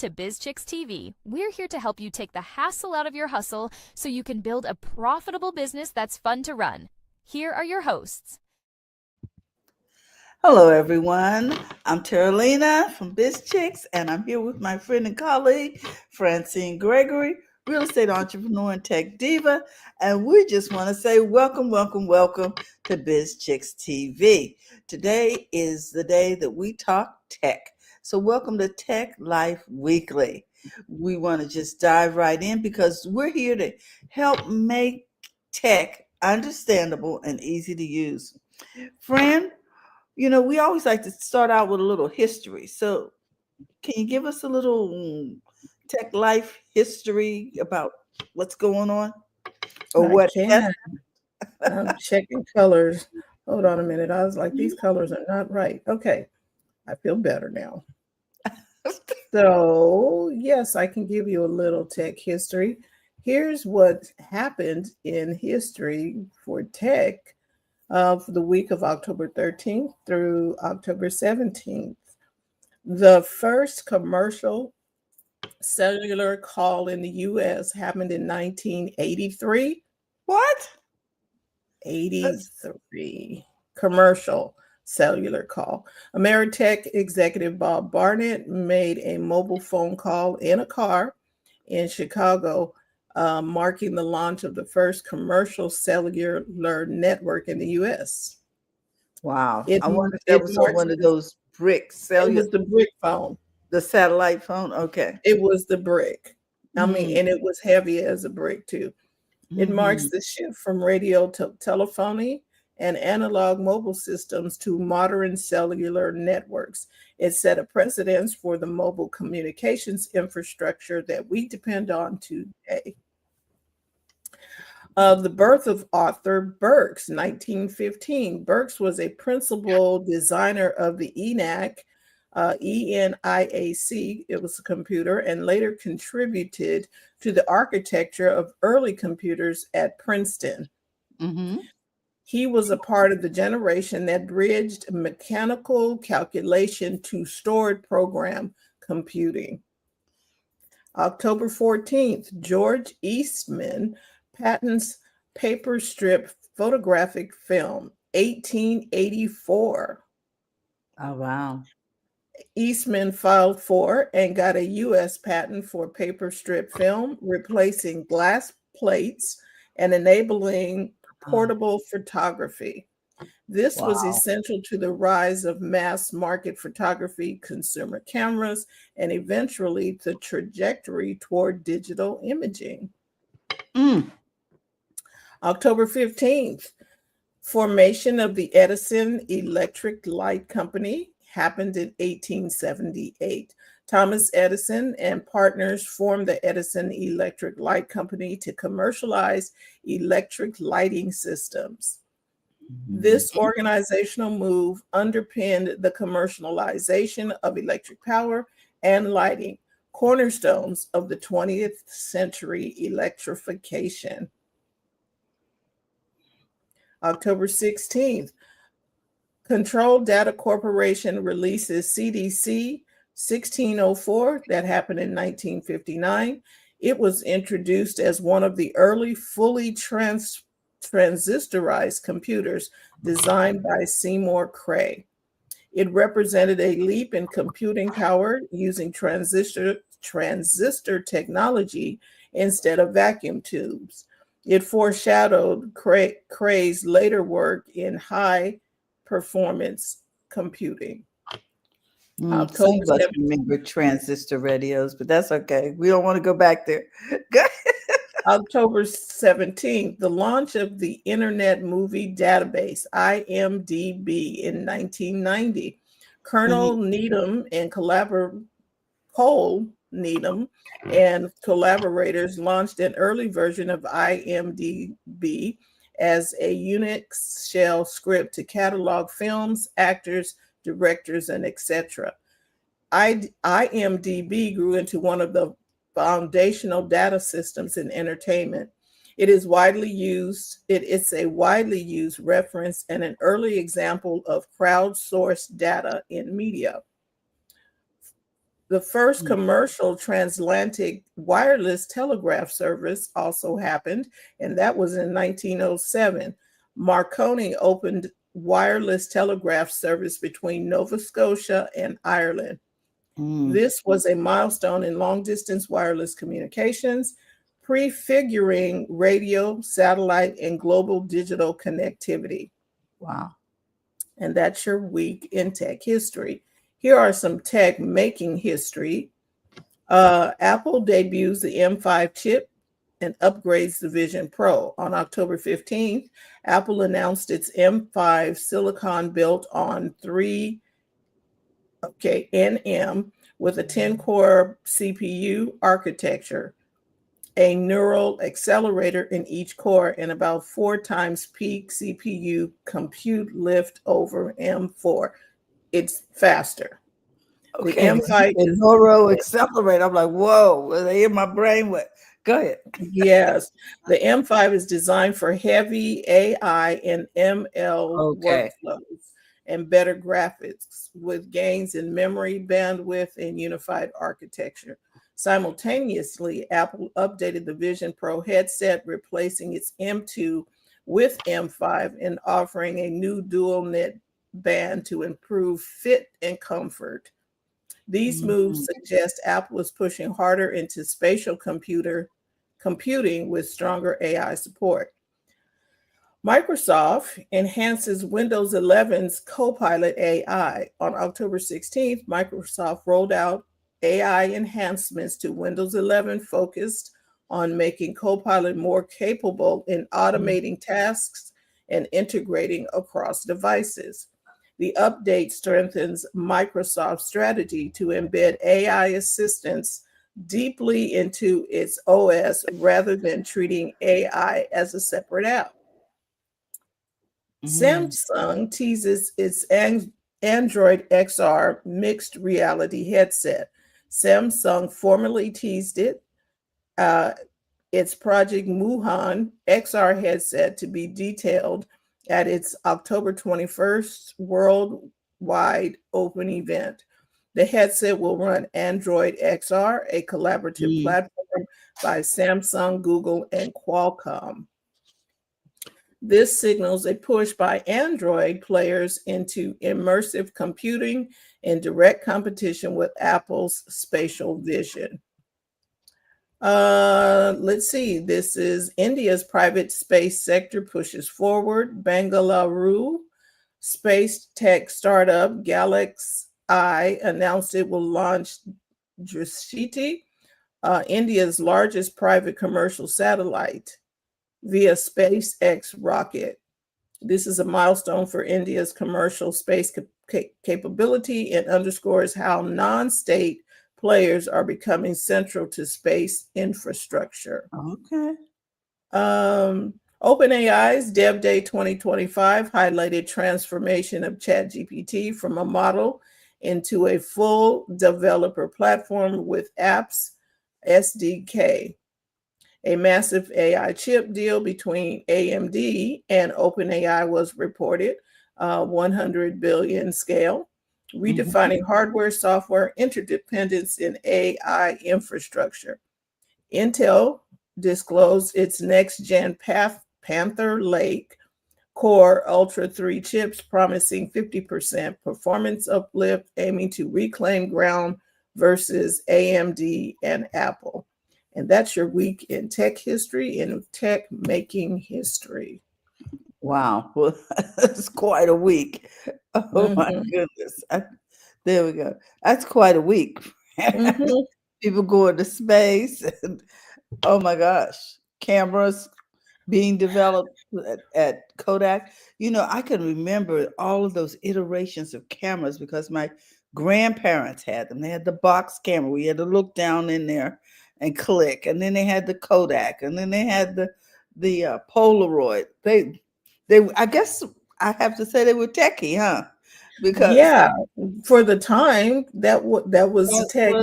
to BizChicks TV. We're here to help you take the hassle out of your hustle so you can build a profitable business that's fun to run. Here are your hosts. Hello, everyone. I'm Terralina from BizChicks, and I'm here with my friend and colleague, Francine Gregory, real estate entrepreneur and tech diva. And we just want to say welcome, welcome, welcome to BizChicks TV. Today is the day that we talk tech. So welcome to Tech Life Weekly. We want to just dive right in because we're here to help make tech understandable and easy to use. Friend, we always like to start out with a little history. So, can you give us a little tech life history about what's going on or I what has? can. I'm checking colors. Hold on a minute. I was like, these colors are not right. Okay. I feel better now. So, yes, I can give you a little tech history. Here's what happened in history for tech for the week of October 13th through October 17th. The first commercial cellular call in the US happened in 1983. What? 83 commercial cellular call. Ameritech executive Bob Barnett made a mobile phone call in a car in Chicago, marking the launch of the first commercial cellular network in the U.S. Wow. It, I wonder if that it was on marks one of those brick it cellular, was the brick phone. the satellite phone. Okay. It was the brick. I mean, Mm-hmm. and it was heavy as a brick too. It marks the shift from radio to telephony and analog mobile systems to modern cellular networks. It set a precedence for the mobile communications infrastructure that we depend on today. The birth of Arthur Burks, 1915. Burks was a principal designer of the ENIAC, ENIAC, it was a computer, and later contributed to the architecture of early computers at Princeton. Mm-hmm. He was a part of the generation that bridged mechanical calculation to stored program computing. October 14th, George Eastman patents paper strip photographic film, 1884. Oh, wow. Eastman filed for and got a U.S. patent for paper strip film, replacing glass plates and enabling portable photography. This was Wow. essential to the rise of mass market photography, consumer cameras, and eventually the trajectory toward digital imaging. Mm. October 15th, formation of the Edison Electric Light Company happened in 1878. Thomas Edison and partners formed the Edison Electric Light Company to commercialize electric lighting systems. This organizational move underpinned the commercialization of electric power and lighting, cornerstones of the 20th century electrification. October 16th, Control Data Corporation releases CDC 1604, that happened in 1959. It was introduced as one of the early fully transistorized computers designed by Seymour Cray. It represented a leap in computing power using transistor technology instead of vacuum tubes. It foreshadowed Cray's later work in high performance computing. Some October of us 7th. remember transistor radios, but that's okay. We don't want to go back there. October 17th, the launch of the Internet Movie Database, IMDb, in 1990. Colonel Needham and Cole Needham and collaborators launched an early version of IMDb as a Unix shell script to catalog films, actors, directors, and etc. IMDb grew into one of the foundational data systems in entertainment. It's a widely used reference and an early example of crowdsourced data in media. The first commercial transatlantic wireless telegraph service also happened, and that was in 1907. Marconi opened wireless telegraph service between Nova Scotia and Ireland. This was a milestone in long-distance wireless communications, prefiguring radio, satellite, and global digital connectivity. Wow. And that's your week in tech history. Here are some tech making history. Apple debuts the M5 chip and upgrades the Vision Pro. On October 15th, Apple announced its M5 silicon built on NM with a 10-core CPU architecture, a neural accelerator in each core, and about 4 times peak CPU compute lift over M4. It's faster. Okay. The M5 is Noro accelerate. I'm like, whoa, they in my brain. What? Go ahead. Yes, the M5 is designed for heavy AI and ML workflows and better graphics with gains in memory, bandwidth, and unified architecture. Simultaneously, Apple updated the Vision Pro headset, replacing its M2 with M5 and offering a new dual net band to improve fit and comfort. These moves suggest Apple is pushing harder into spatial computing with stronger AI support. Microsoft enhances Windows 11's Copilot AI. On October 16th, Microsoft rolled out AI enhancements to Windows 11 focused on making Copilot more capable in automating tasks and integrating across devices. The update strengthens Microsoft's strategy to embed AI assistance deeply into its OS rather than treating AI as a separate app. Samsung teases its Android XR mixed reality headset. Samsung formally teased its Project Muhan XR headset to be detailed at its October 21st worldwide open event. The headset will run Android XR, a collaborative platform by Samsung, Google, and Qualcomm. This signals a push by Android players into immersive computing in direct competition with Apple's spatial vision. Let's see. This is India's private space sector pushes forward. Bengaluru space tech startup Galaxy announced it will launch Drishti, India's largest private commercial satellite, via SpaceX rocket. This is a milestone for India's commercial space capability and underscores how non-state players are becoming central to space infrastructure. Okay. OpenAI's Dev Day 2025 highlighted transformation of ChatGPT from a model into a full developer platform with apps SDK. A massive AI chip deal between AMD and OpenAI was reported, 100 billion scale, redefining hardware, software interdependence in AI infrastructure. Intel disclosed its next-gen Panther Lake Core Ultra 3 chips, promising 50% performance uplift, aiming to reclaim ground versus AMD and Apple. And that's your week in tech history and tech making history. Wow. Well, that's quite a week. Oh my goodness. There we go. That's quite a week. People going to space. And, oh my gosh. Cameras being developed at Kodak. You know, I can remember all of those iterations of cameras because my grandparents had them. They had the box camera. We had to look down in there and click, and then they had the Kodak, and then they had the Polaroid. They I guess I have to say they were techie, huh? Because for the time that was tech.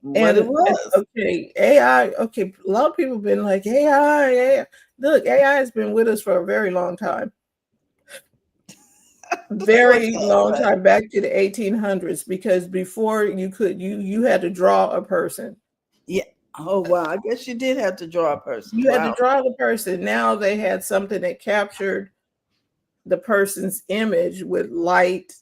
What it was. Okay, AI. Okay, a lot of people have been like AI. Look, AI has been with us for a very long time. Very long time back to the 1800s, because before you had to draw a person. Yeah. Oh wow. I guess you did have to draw a person. You had to Wow. draw the person. Now they had something that captured the person's image with light.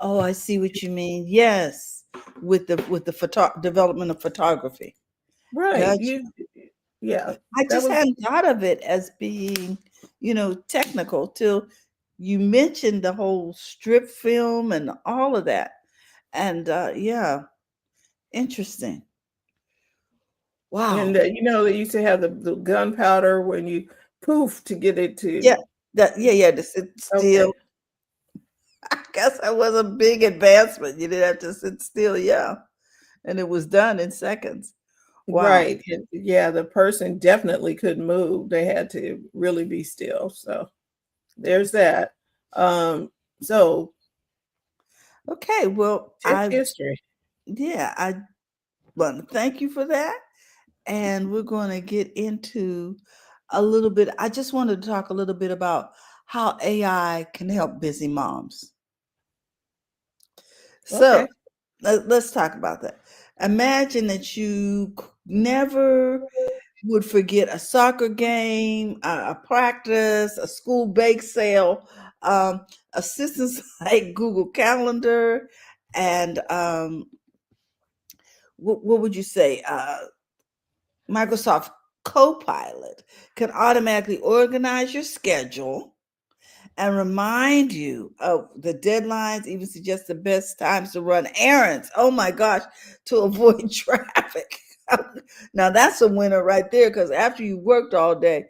Oh, I see what you mean. Yes, with the development of photography. Right. Gotcha. Yeah. I That just was hadn't thought of it as being, technical till you mentioned the whole strip film and all of that. And yeah, interesting. and Wow. they used to have the gunpowder when you poof to get it Yeah, to. yeah, to sit Okay. still. I guess that was a big advancement. You didn't have to sit still, yeah. And it was done in seconds. Wow. Right. Yeah, the person definitely couldn't move. They had to really be still. So there's that. So Okay, well, tech history. I want to thank you for that. And we're going to get into a little bit. I just wanted to talk a little bit about how AI can help busy moms. So Okay. let's talk about that. Imagine that you never would forget a soccer game, a practice, a school bake sale, assistants like Google Calendar, and what would you say? Microsoft Copilot can automatically organize your schedule and remind you of the deadlines, even suggest the best times to run errands. Oh my gosh, to avoid traffic. Now that's a winner right there, because after you worked all day,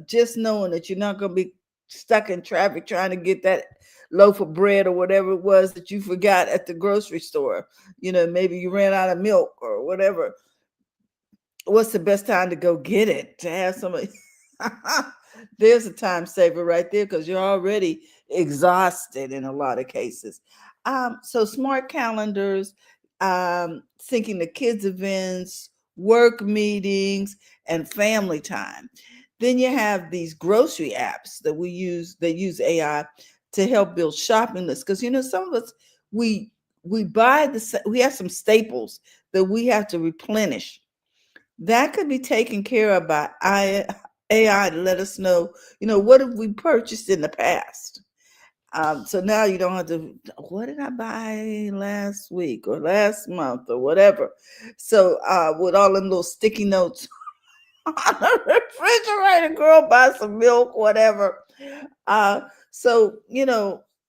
just knowing that you're not going to be stuck in traffic trying to get that loaf of bread or whatever it was that you forgot at the grocery store. Maybe you ran out of milk or whatever. What's the best time to go get it? To have somebody. There's a time saver right there, because you're already exhausted in a lot of cases. So smart calendars, syncing the kids' events, work meetings, and family time. Then you have these grocery apps that we use. They use AI to help build shopping lists, because some of us we buy we have some staples that we have to replenish. That could be taken care of by AI to let us know, what have we purchased in the past. So now you don't have to, what did I buy last week or last month or whatever. So with all them little sticky notes on the refrigerator, girl, buy some milk, whatever. So,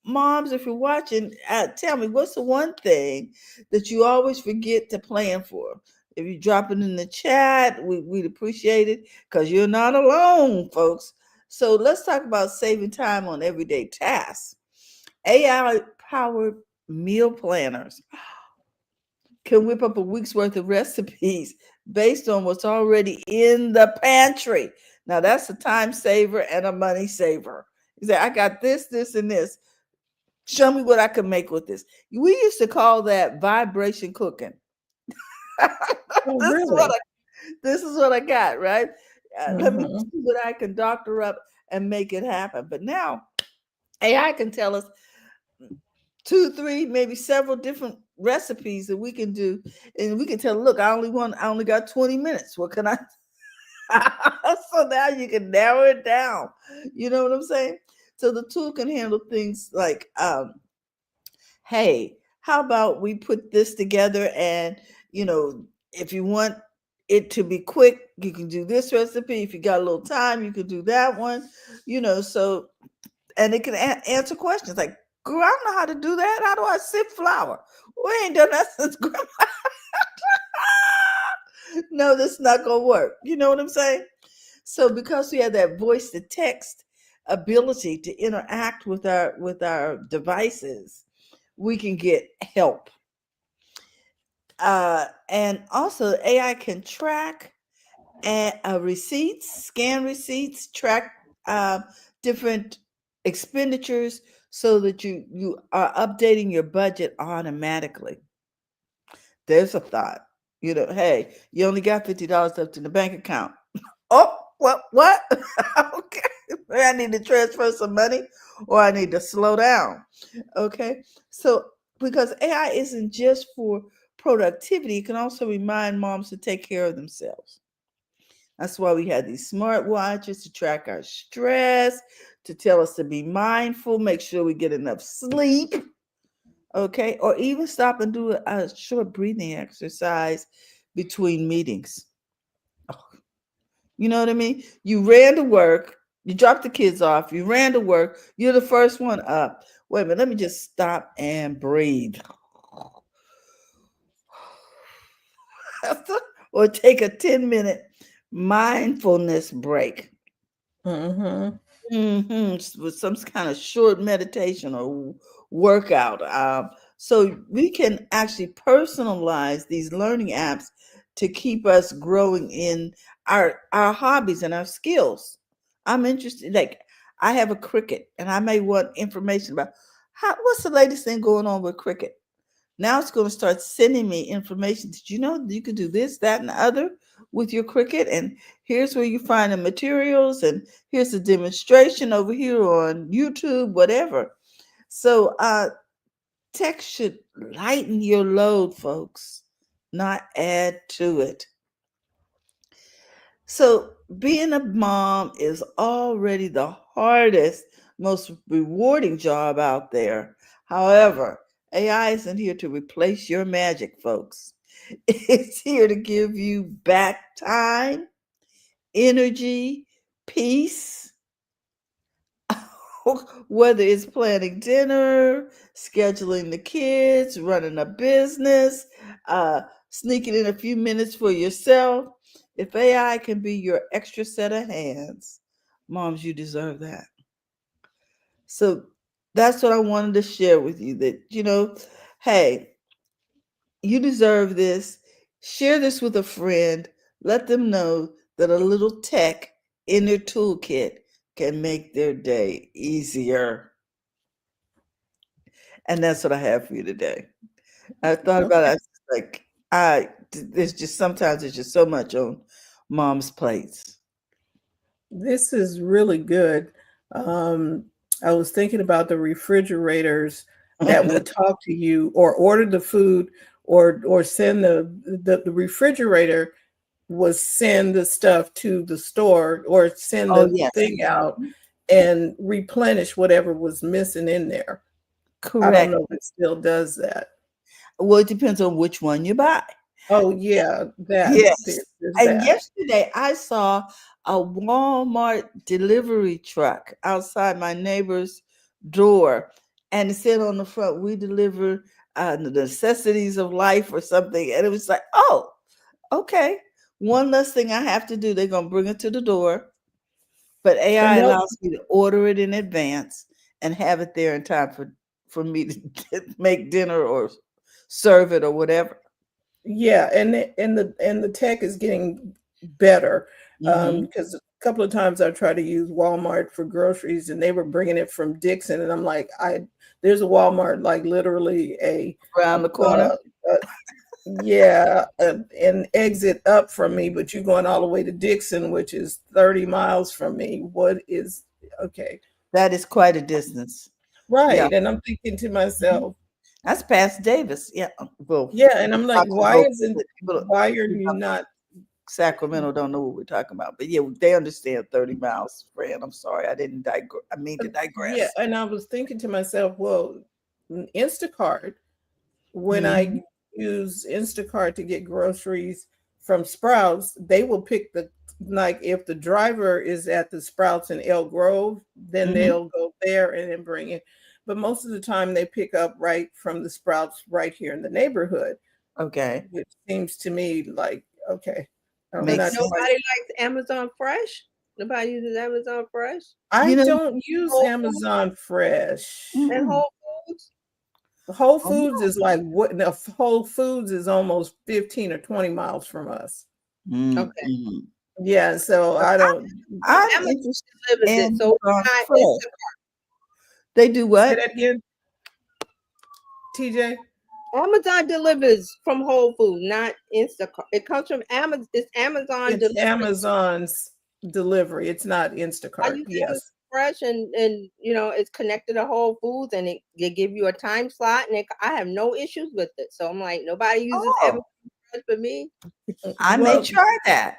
moms, if you're watching, tell me, what's the one thing that you always forget to plan for? If you drop it in the chat, we'd appreciate it, because you're not alone, folks. So let's talk about saving time on everyday tasks. AI-powered meal planners can whip up a week's worth of recipes based on what's already in the pantry. Now that's a time saver and a money saver. You say, I got this, this, and this. Show me what I can make with this. We used to call that vibration cooking. Oh, this is what really? I got, right? Let me Mhm. see what I can doctor up and make it happen. But now AI can tell us 2, 3, maybe several different recipes that we can do, and we can tell, look, I only got 20 minutes. What can I? So now you can narrow it down. You know what I'm saying? So the tool can handle things like, hey, how about we put this together, and if you want it to be quick, you can do this recipe. If you got a little time, you can do that one. So, and it can answer questions like, girl, I don't know how to do that. How do I sift flour? We ain't done that since grandma. No, that's not gonna work. You know what I'm saying? So because we have that voice to text ability to interact with our devices, we can get help. And also AI can track receipts, scan receipts, track different expenditures, so that you are updating your budget automatically. There's a thought. Hey, you only got $50 left in the bank account. Oh, what? Okay. I need to transfer some money or I need to slow down. Okay. So, because AI isn't just for productivity, it can also remind moms to take care of themselves. That's why we had these smart watches to track our stress, to tell us to be mindful, make sure we get enough sleep. Okay. Or even stop and do a short breathing exercise between meetings. You know what I mean? You ran to work, you dropped the kids off, you ran to work, you're the first one up. Wait a minute, let me just stop and breathe. Or take a 10-minute mindfulness break. Mm-hmm. With some kind of short meditation or workout. So we can actually personalize these learning apps to keep us growing in our hobbies and our skills. I'm interested. Like I have a Cricut, and I may want information about what's the latest thing going on with Cricut. Now it's going to start sending me information. Did you know you could do this, that, and the other with your Cricut? And here's where you find the materials, and here's a demonstration over here on YouTube, whatever. So tech should lighten your load, folks, not add to it. So being a mom is already the hardest, most rewarding job out there. However, AI isn't here to replace your magic, folks. It's here to give you back time, energy, peace, whether it's planning dinner, scheduling the kids, running a business, sneaking in a few minutes for yourself. If AI can be your extra set of hands, moms, you deserve that. So that's what I wanted to share with you that, hey, you deserve this. Share this with a friend. Let them know that a little tech in their toolkit can make their day easier. And that's what I have for you today. I thought about it. I was like, there's just sometimes there's just so much on mom's plates. This is really good. Um, I was thinking about the refrigerators that would talk to you or order the food or send the refrigerator was send the stuff to the store or send Oh, the yes. thing out and replenish whatever was missing in there. I Correct. don't know if it still does that. Well, it depends on which one you buy. Oh yeah, that Yes. there's And that. yesterday I saw a Walmart delivery truck outside my neighbor's door, and it said on the front, "We deliver the necessities of life" or something. And it was like, oh, okay. One less thing I have to do. They're gonna bring it to the door. But AI And they'll allows me to order it in advance and have it there in time for me to make dinner or serve it or whatever. Yeah, and the tech is getting better Hmm. because a couple of times I tried to use Walmart for groceries and they were bringing it from Dixon, and I'm like, there's a Walmart like literally Around the corner. uh, uh, yeah, an exit up from me, but you're going all the way to Dixon, which is 30 miles from me. What is okay? That is quite a distance. Yeah. Right, and I'm thinking to Mhm. myself, That's past Davis. Yeah. Well, yeah, and I'm like, Foxville, why are you not? Sacramento don't know what we're talking about, but yeah, they understand 30 miles, Fran. I'm sorry, I didn't digress. I mean to Yeah, digress. and I was thinking to myself, well, Instacart, when Mhm. I use Instacart to get groceries from Sprouts, they will pick like if the driver is at the Sprouts in Elk Grove, then Mhm. they'll go there and then bring it. But most of the time they pick up right from the Sprouts right here in the neighborhood, Okay. which seems to me like, okay, I'm But Makes not sense. quite. nobody likes Amazon Fresh? Nobody uses Amazon Fresh? I You know, don't use Whole Foods Amazon Fresh. and mm-mm. Whole Foods? Whole Oh, Foods is like what the Whole Foods is almost 15 or 20 miles from us. Okay. mm-mm. Yeah, so But I don't I'm Amazon interested delivers it, in so it's not fresh. They do say what? that again, TJ. Amazon delivers from Whole Foods, not Instacart. It comes from Amazon. It's Amazon It's delivers. Amazon's. delivery. It's not I Instacart. use Amazon Yes. Fresh, and it's connected to Whole Foods, and they give you a time slot, and I have no issues with it. So I'm like, nobody uses Oh, Amazon Fresh but me. I may Well, try that.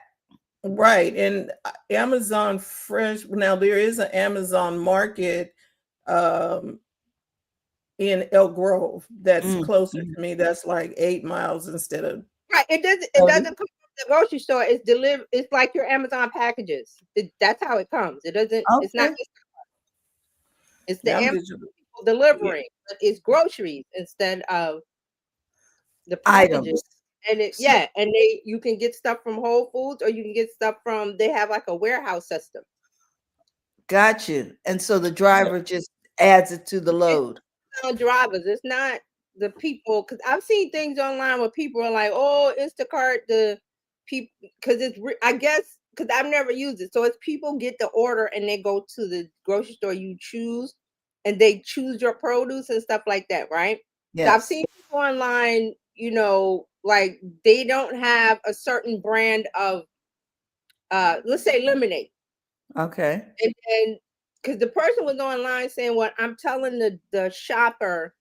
right. And Amazon Fresh, now there is an Amazon Market um, in Elk Grove that's Mm, closer mm. to me. That's like 8 miles instead of Right. It doesn't. It 30. doesn't come from the grocery store. It's delivered. It's like your Amazon packages. That's how it comes. It doesn't. It's not. Okay. It's the Yeah, I'm Amazon digital. people delivering, but it's groceries instead of the Items. packages. And So, you can get stuff from Whole Foods, or you can get stuff from. They have like a warehouse system. got you. And so the driver just adds it to the load. On drivers, it's not the people, because I've seen things online where people are like, "Oh, Instacart, the people," because I guess because I've never used it, so it's people get the order and they go to the grocery store you choose, and they choose your produce and stuff like that, right? So I've Yes. seen people online, like they don't have a certain brand of, let's say lemonade, Okay. and because the person was online saying, "What I'm telling the shopper."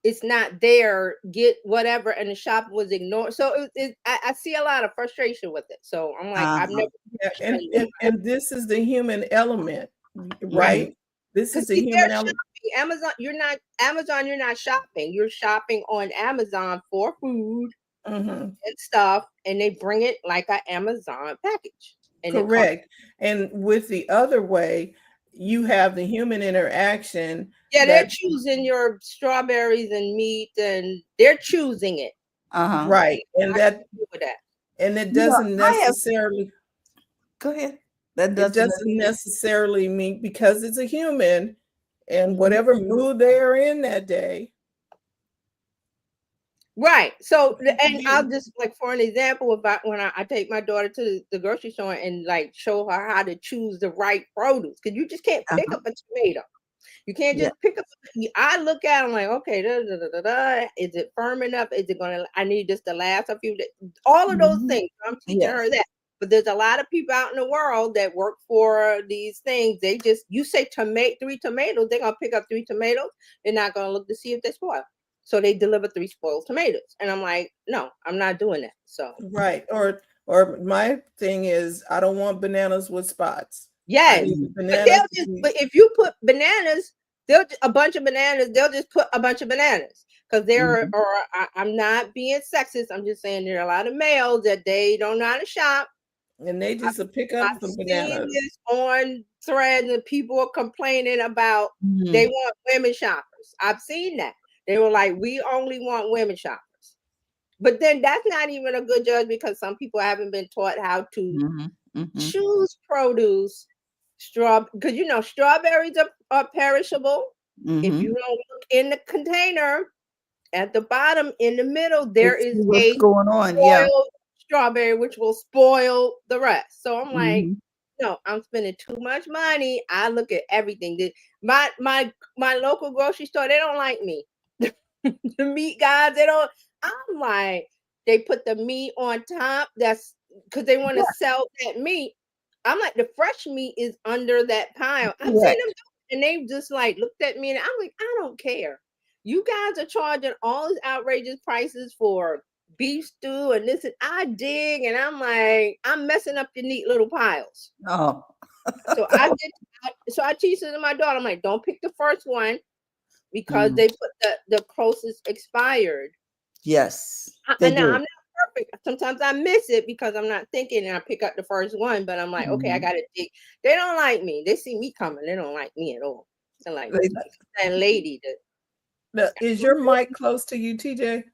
It's not there, get whatever, and the shop was ignored. So I see a lot of frustration with it. So I'm like, I've Uh-huh. never Yeah, and this is the human element, Mhm. right? This because is the human they're element. shopping. Amazon, you're not shopping. You're shopping on Amazon for food Mhm. and stuff, and they bring it like an Amazon package. And it comes. Correct. And with the other way, you have the human interaction Yeah, they're that choosing your strawberries and meat, and they're choosing it. Uh-huh. right, and I can deal with that. it You know, doesn't I have necessarily go ahead. That it doesn't doesn't necessarily mean because it's a human and Mhm. whatever mood they are in that day. Right. So, and You- I'll just like for an example, about when I take my daughter to the grocery store and like show her how to choose the right produce, because you just can't pick Uh-huh. up a tomato. You can't Yeah. just pick up. I look at them like, okay, is it firm enough? Is it gonna? I need this to last a few days. All of those Mhm. things. I'm teaching her Yes. that. But there's a lot of people out in the world that work for these things. You say 3 tomatoes, they're gonna pick up 3 tomatoes. They're not gonna look to see if they spoil. So they deliver 3 spoiled tomatoes. And I'm like, no, I'm not doing that. So right. Or my thing is I don't want bananas with spots. I yes. need the But bananas to be but if you put bananas, a bunch of bananas, they'll just put a bunch of bananas. Because Mhm. I'm not being sexist. I'm just saying there are a lot of males that they don't know how to shop. and they just pick up I've some seen bananas. this on threads and people are complaining about Mhm. they want women shoppers. I've seen that. They were like, we only want women shoppers. But then that's not even a good judge because some people haven't been taught how to Mhm. Mhm. choose produce. Because strawberries are perishable. If Mhm. you don't look in the container at the bottom in the middle, there Let's is see what's a going on. Yeah. spoiled strawberry, which will spoil the rest. So I'm like, Mhm. no, I'm spending too much money. I look at everything. My local grocery store, they don't like me. The meat guys, they don't. I'm like, they put the meat on top. That's because they want to sell that meat. I'm like, the fresh meat is under that pile. I've seen Correct. them, and they just like looked at me, and I'm like, I don't care. You guys are charging all these outrageous prices for beef stew and this, and I dig, and I'm like, I'm messing up your neat little piles. Oh. So I teach it to my daughter. I'm like, don't pick the first one because Mm. they put the closest expired. Yes. They And now I'm do. not perfect. Sometimes I miss it because I'm not thinking and I pick up the first one, but I'm like, okay, I Mhm. gotta dig. They don't like me. They see me coming. They don't like me at all. They're like, They- that lady that Now, is your mic close to you, TJ?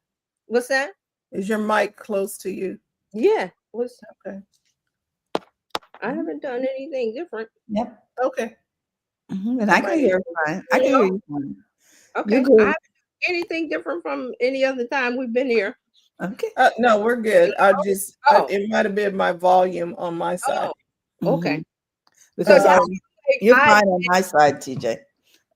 what's that? Is your mic close to you? Yeah. Okay. I haven't done anything different. Yep. Okay. Mhm. And I can hear you fine. I can hear you fine. Okay. You're I good. haven't done anything different from any other time we've been here. Okay. No, we're good. Oh. It might have been my volume on my side. Oh, okay. Mhm. Because So you're fine on my side, TJ.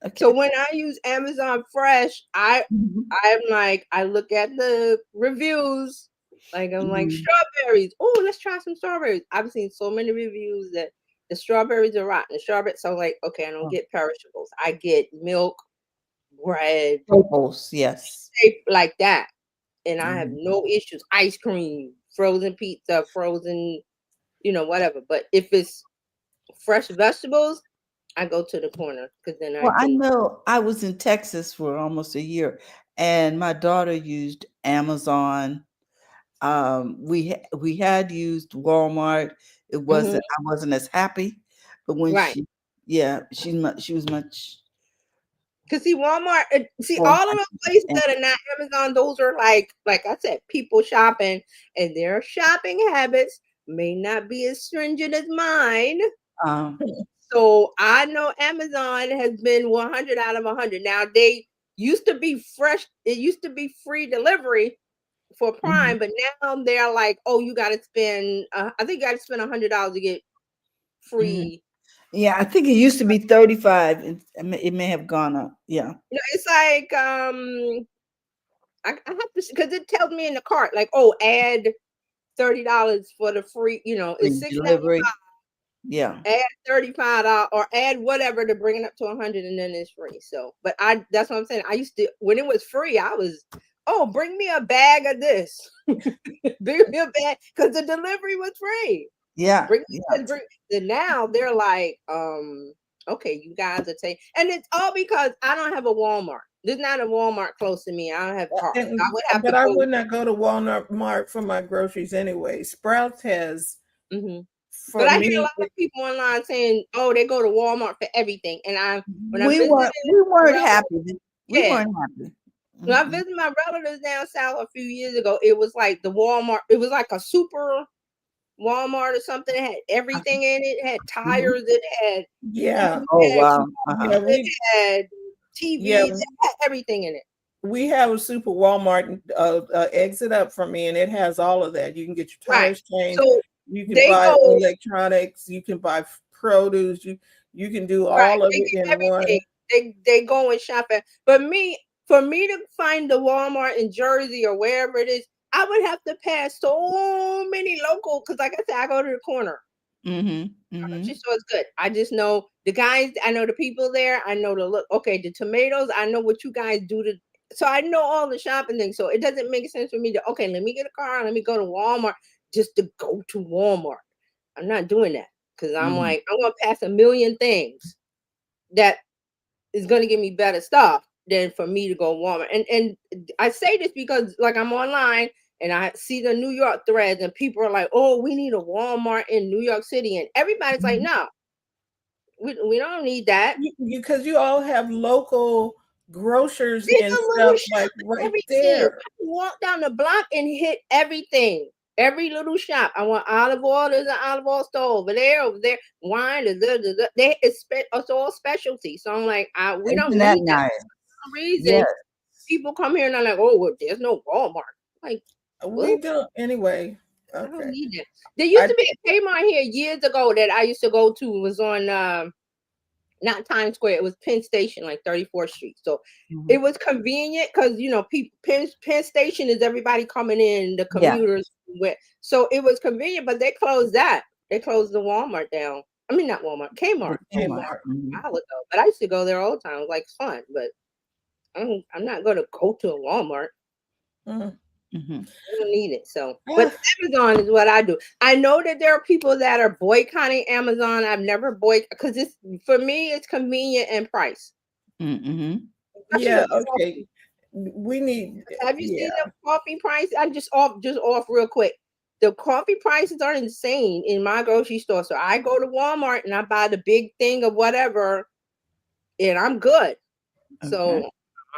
Okay. So when I use Amazon Fresh, Mhm. I'm like, I look at the reviews Like I'm like Mhm. strawberries. Oh, let's try some strawberries. I've seen so many reviews that the strawberries are rotten. The strawberries, so like, okay, I don't Oh, get perishables. I get milk, bread, staples, yes. like that, and I have Mhm. no issues. Ice cream, frozen pizza, frozen, whatever. But if it's fresh vegetables, I go to the corner because then I Well, I can. know I was in Texas for almost a year, and my daughter used Amazon. We had used Walmart. It Mhm. wasn't I wasn't as happy, but when Right. she was much Cause see Walmart, see more all of those happy. places And, that are not Amazon, those are like I said, people shopping, and their shopping habits may not be as stringent as mine. um, So I know Amazon has been 100 out of 100. Now they used to be fresh. It used to be free delivery for mhm, Prime, but now they're like, oh, you got to spend. I think you got to spend $100 to get mhm. free. Yeah, I think it used to be 35. It may have gone up. Yeah. It's like I have to because it tells me in the cart like, oh, add $30 for the free. It's Free delivery. 6.95. Yeah. Add $35 or add whatever to bring it up to 100, and then it's free. So, but that's what I'm saying. I used to when it was free, I was, oh, bring me a bag of this, bring me a bag because the delivery was free. Yeah. Bring Yeah. me bring. And now they're like, okay, you guys are taking, and it's all because I don't have a Walmart. There's not a Walmart close to me. I don't have cars. I would have to But I go. would not go to Walmart for my groceries anyway. Sprouts has, hmm But for I hear a me, lot of people online saying, "Oh, they go to Walmart for everything." And when I'm We visiting weren't we my weren't relatives, happy. We yeah, weren't happy. when I Mm-mm. visited my relatives down south a few years ago, it was like the Walmart. It was like a super Walmart or something. It had everything in it. It had Mhm. tires. It had yeah, Oh, it wow. yeah, Uh-huh. had yeah, TVs. It had everything in it. we have a super Walmart exit up from me, and it has all of that. You can get your Right. tires changed. So You can they buy go electronics. You can buy produce. You can do right. all of They it get in one. everything. They go and shop at. But for me to find the Walmart in Jersey or wherever it is, I would have to pass so many local because, like I said, I go to the corner. Mhm. Grocery Mhm. store is good. I just know the guys. I know the people there. I know the look. Okay, the tomatoes. I know what you guys do to. So I know all the shopping things. So it doesn't make sense for me to. Okay, let me get a car. Let me go to Walmart just to go to Walmart. I'm not doing that because I'm Mhm. like I'm gonna pass a million things that is gonna give me better stuff than for me to go Walmart. And I say this because like I'm online and I see the New York threads and people are like, oh, we need a Walmart in New York City, and everybody's like, Mhm. no, we don't need that. Because you all have local grocers There's and a little stuff shop like for right everything. there. I can walk down the block and hit everything. Every little shop. I want olive oil. There's an olive oil store over there. Wine. It's all specialty. So I'm like, we don't Isn't that need that. nice? For some reason, Yes. people come here and they're like, oh, well, there's no Walmart. Like, We well, don't anyway. I don't Okay. need that. There used I to be a Kmart here years ago that I used to go to. It was on not Times Square. It was Penn Station, like 34th Street. So Mhm. it was convenient because people Penn Station is everybody coming in, the Yeah. commuters went. So it was convenient, but they closed that. They closed the Walmart down. I mean, not Walmart, The Kmart. Kmart. Kmart. Mhm. A while ago. But I used to go there all the time. It was like fun, but I'm not going to go to a Walmart. Mm. Mhm. I don't need it. So, but Ah, Amazon is what I do. I know that there are people that are boycotting Amazon. I've never boycotted because it's for me, it's convenient and price. Mhm. Especially yeah, with okay. coffee. We need Have you yeah. seen the coffee price? I just off real quick. The coffee prices are insane in my grocery store. So I go to Walmart and I buy the big thing of whatever, and I'm good. Okay. So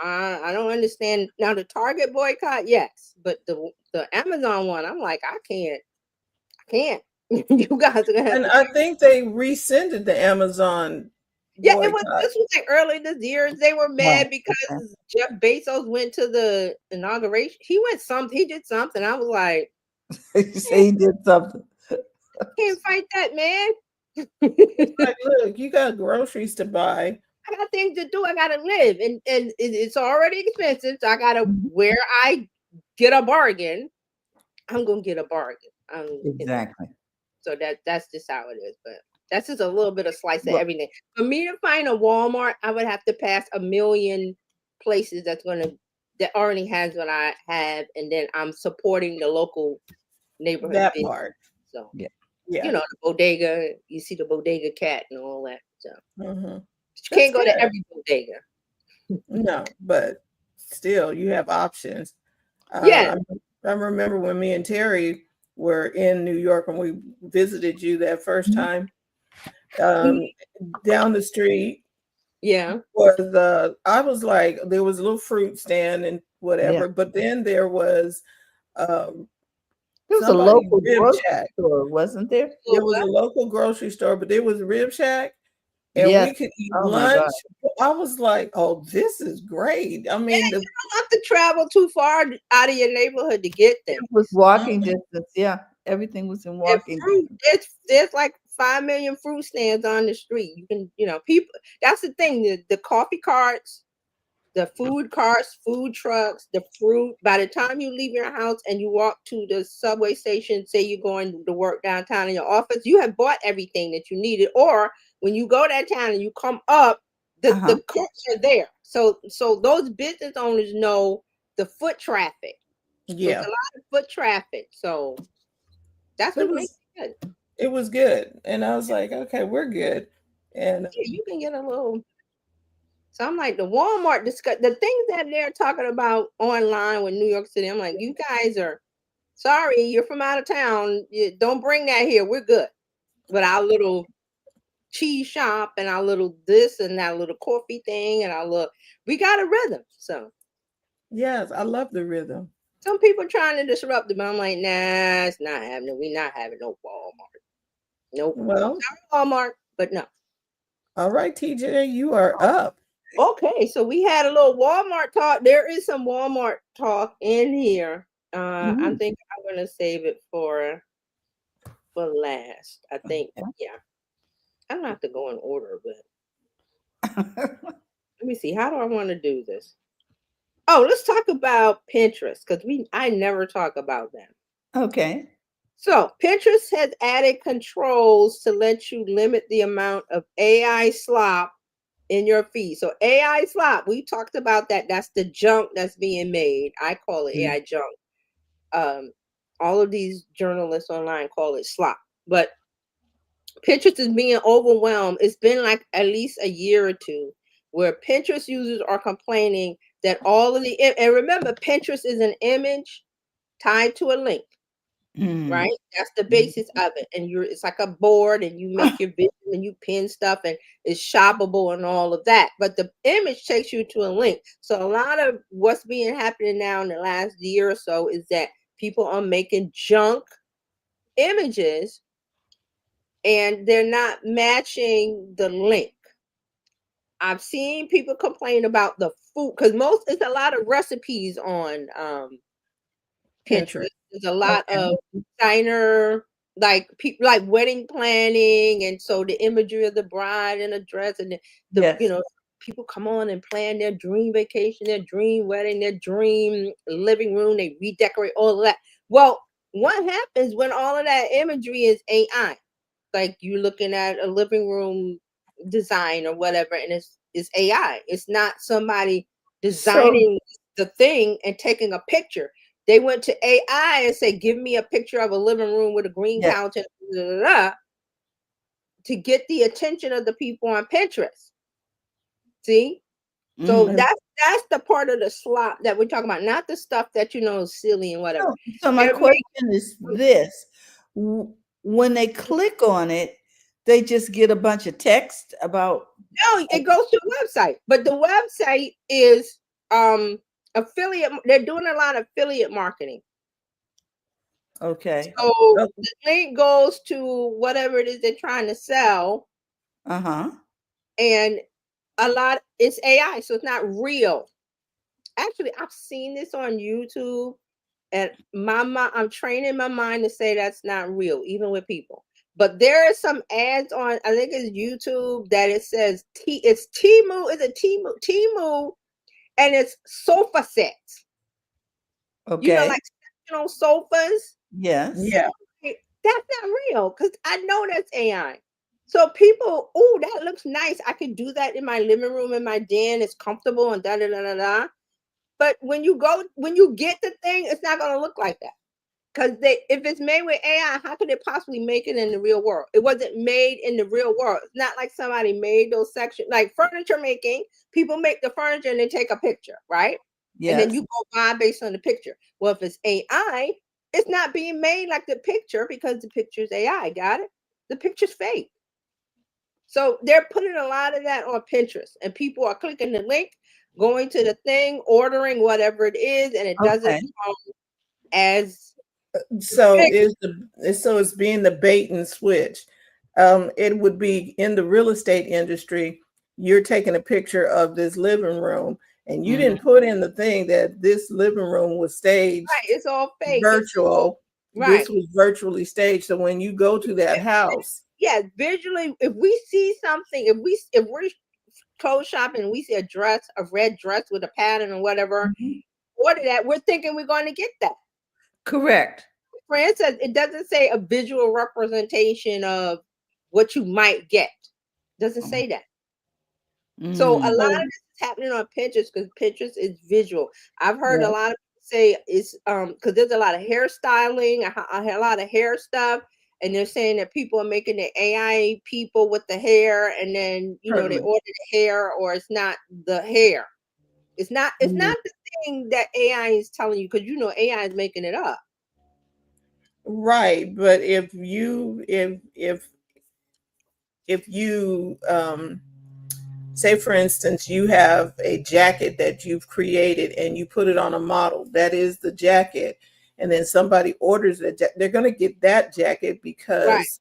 I don't understand now the Target boycott, yes, but the Amazon one, I'm like, I can't. You guys are gonna have And to. I think they rescinded the Amazon Yeah, it was. boycott. This was like early this year. They were Oh, mad okay. because Jeff Bezos went to the inauguration. He did something. I was like, You say he did something. can't fight that man. It's like, look, you got groceries to buy. I got things to do. I gotta live, and it's already expensive. So I gotta Mhm. where I get a bargain. I'm gonna get a bargain. You know, Exactly. so that's just how it is. But that's just a little bit of slice of Well, everything. For me to find a Walmart, I would have to pass a million places that already has what I have, and then I'm supporting the local neighborhood That business. part. So yeah. Yeah. you know, the bodega, you see the bodega cat and all that. So Mhm. but you That's can't go good. to every bodega. No, but still, you have options. Yeah. I remember when me and Terry were in New York and we visited you that first Mhm. time. Mhm. Down the street Yeah. was I was like, there was a little fruit stand and Yeah. whatever, but then there was um, There was a somebody local rib grocery shack. store, wasn't there? There was a local grocery store, but there was rib shack, and Yes. we could eat Oh my lunch. God. I was like, "Oh, this is great!" I mean, You don't have to travel too far out of your neighborhood to get them. It was walking distance. Yeah. Everything was in And walking fruit, distance. there's like 5 million fruit stands on the street. You can, people. That's the thing. The coffee carts, the food carts, food trucks, the fruit. By the time you leave your house and you walk to the subway station, say you're going to work downtown in your office, you have bought everything that you needed. Or when you go downtown and you come up, Uh-huh. the carts are there. So those business owners know the foot traffic. So it's yeah, a lot of foot traffic. So that's it what makes was it good. it was good, and I was like, "Okay, we're good." And Yeah, you can get a little. So I'm like, the Walmart discuss the things that they're talking about online with New York City. I'm like, you guys are sorry, you're from out of town. Don't bring that here. We're good with our little cheese shop and our little this and that little coffee thing and we got a rhythm. So yes, I love the rhythm. some people trying to disrupt it, but I'm like, nah, it's not happening. We're not having no Walmart. Nope. Well, Sorry, Walmart, but no. all right, TJ, you are up. Okay, so we had a little Walmart talk. There is some Walmart talk in here. I Mhm. think I'm gonna save it for last. I think, Yeah. yeah. I don't have to go in order, but let me see. How do I want to do this? Oh, let's talk about Pinterest because I never talk about them. Okay. So Pinterest has added controls to let you limit the amount of AI slop in your feed. So AI slop, we talked about that. That's the junk that's being made. I call it Mm. AI junk. All of these journalists online call it slop. But Pinterest is being overwhelmed. It's been like at least a year or two where Pinterest users are complaining that all of the and remember, Pinterest is an image tied to a link. Mm. Right? That's the Mhm. basis of it. And it's like a board and you make your vision and you pin stuff and it's shoppable and all of that. But the image takes you to a link. So a lot of what's being happening now in the last year or so is that people are making junk images and they're not matching the link. I've seen people complain about the food because it's a lot of recipes on Pinterest. Pinterest. There's a lot Okay. of designer, like people like wedding planning, and so the imagery of the bride in a dress, and Yes. people come on and plan their dream vacation, their dream wedding, their dream living room. They redecorate all of that. Well, what happens when all of that imagery is AI? Like you're looking at a living room design or whatever, and it's AI. It's not somebody So designing the thing and taking a picture. They went to AI and said, "Give me a picture of a living room with a green yeah. couch and blah, blah, blah," to get the attention of the people on Pinterest. See, so Mhm. that's the part of the slop that we're talking about, not the stuff that is silly and whatever. So my They're making question is this: when they click on it, they just get a bunch of text about. No, it goes to the website, but the website is affiliate. They're doing a lot of affiliate marketing. Okay. So Oh, the link goes to whatever it is they're trying to sell, Uh-huh. and it's AI, so it's not real. Actually, I've seen this on YouTube, and I'm training my mind to say that's not real, even with people. But there are some ads on, I think it's YouTube, that it says it's Temu, is it Temu, and it's sofa sets. Okay. Like functional sofas. Yes. Yeah. That's not real because I know that's AI. So people, oh, that looks nice. I could do that in my living room, in my den. It's comfortable and da da da da da. But when you get the thing, it's not gonna look like that. Because if it's made with AI, how could it possibly make it in the real world? It wasn't made in the real world. It's not like somebody made those sections, like furniture making. People make the furniture and they take a picture, right? Yes. And then you go buy based on the picture. Well, if it's AI, it's not being made like the picture because the picture's AI. Got it? The picture's fake. So they're putting a lot of that on Pinterest, and people are clicking the link, going to the thing, ordering whatever it is, and it doesn't Okay. come as So it's being the bait and switch. It would be in the real estate industry. You're taking a picture of this living room, and you didn't put in the thing that this living room was staged right. It's all fake. virtual. Right. This was virtually staged. So when you go to that house, Yeah, visually, if we see something, if we're clothes shopping and we see a red dress with a pattern or whatever, order that, we're thinking we're going to get that. Correct. For instance, it doesn't say a visual representation of what you might get. It doesn't say that. So a lot of this is happening on Pinterest because Pinterest is visual. I've heard a lot of people say it's because there's a lot of hairstyling, a lot of hair stuff, and they're saying that people are making the AI people with the hair, and then they order the hair, or it's not the hair. It's not the thing that AI is telling you, because AI is making it up. right? But if you say, for instance, you have a jacket that you've created and you put it on a model, that is the jacket, and then somebody orders it, they're going to get that jacket because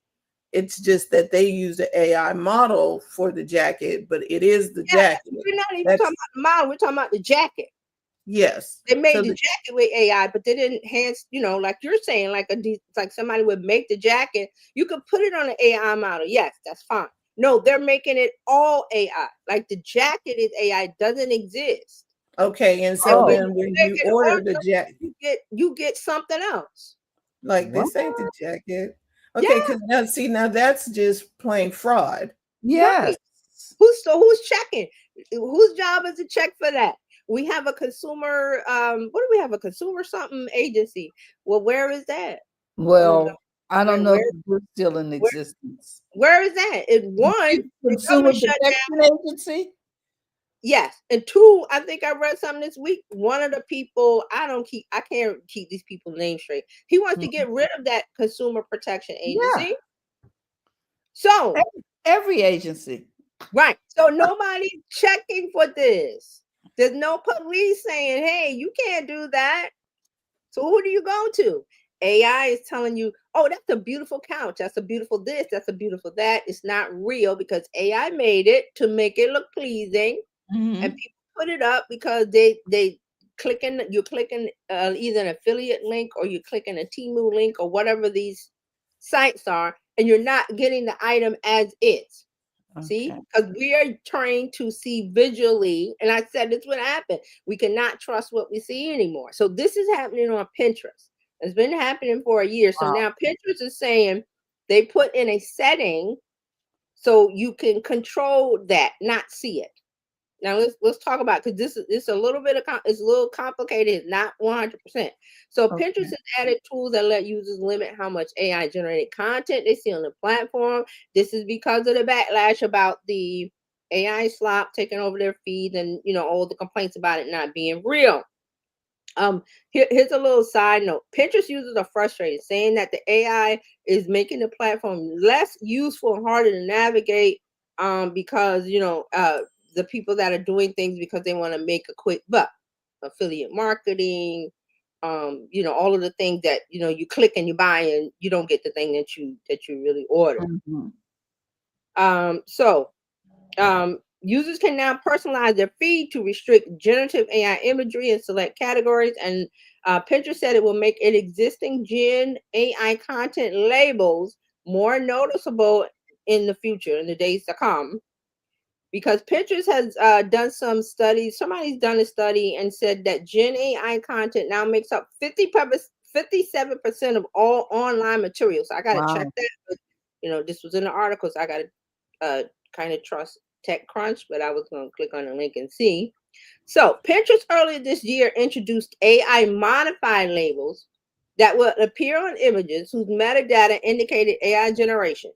it's just that they use the AI model for the jacket, but it is the jacket. We're not even talking about the model, we're talking about the jacket. Yes. They made the jacket with AI, but they didn't like you're saying, like somebody would make the jacket. You could put it on an AI model. Yes, that's fine. No, they're making it all AI. Like the jacket is AI, it doesn't exist. Okay, and so then when you order the jacket, you get something else. Like this ain't the jacket. Okay, because now that's just plain fraud. Yes. Right. Who's checking? Whose job is to check for that? We have a consumer, what do we have? A consumer something agency. Well, where is that? Well, I don't know if we're still in existence. Where is that? One, Consumer Protection Agency. Yes, and two, I think I read something this week. One of the people, I can't keep these people's names straight. He wants to get rid of that Consumer Protection Agency. Yeah. So every agency. Right. So nobody's checking for this. There's no police saying, hey, you can't do that. So who do you go to? AI is telling you, oh, that's a beautiful couch. That's a beautiful this. That's a beautiful that. It's not real because AI made it to make it look pleasing. And people put it up because you're clicking either an affiliate link or you're clicking a Temu link or whatever these sites are, and you're not getting the item as is. See, because we are trained to see visually, and I said this would happen. We cannot trust what we see anymore. So this is happening on Pinterest. It's been happening for a year. So now Pinterest is saying they put in a setting so you can control that, not see it. Now let's talk about, because this is a little bit it's a little complicated. It's not 100%. So Pinterest has added tools that let users limit how much AI generated content they see on the platform. This is because of the backlash about the AI slop taking over their feeds and all the complaints about it not being real. Here's a little side note. Pinterest users are frustrated, saying that the AI is making the platform less useful and harder to navigate because the people that are doing things because they want to make a quick buck, affiliate marketing, all of the things that you click and you buy and you don't get the thing that you really order. Users can now personalize their feed to restrict generative AI imagery in select categories, and Pinterest said it will make its existing Gen AI content labels more noticeable in the future, in the days to come. Because Pinterest has done some studies. Somebody's done a study and said that Gen AI content now makes up 50% 57% of all online materials. I got to check Wow. that. But, this was in the article, so I got to kind of trust TechCrunch, but I was going to click on the link and see. So Pinterest earlier this year introduced AI modified labels that would appear on images whose metadata indicated AI generation,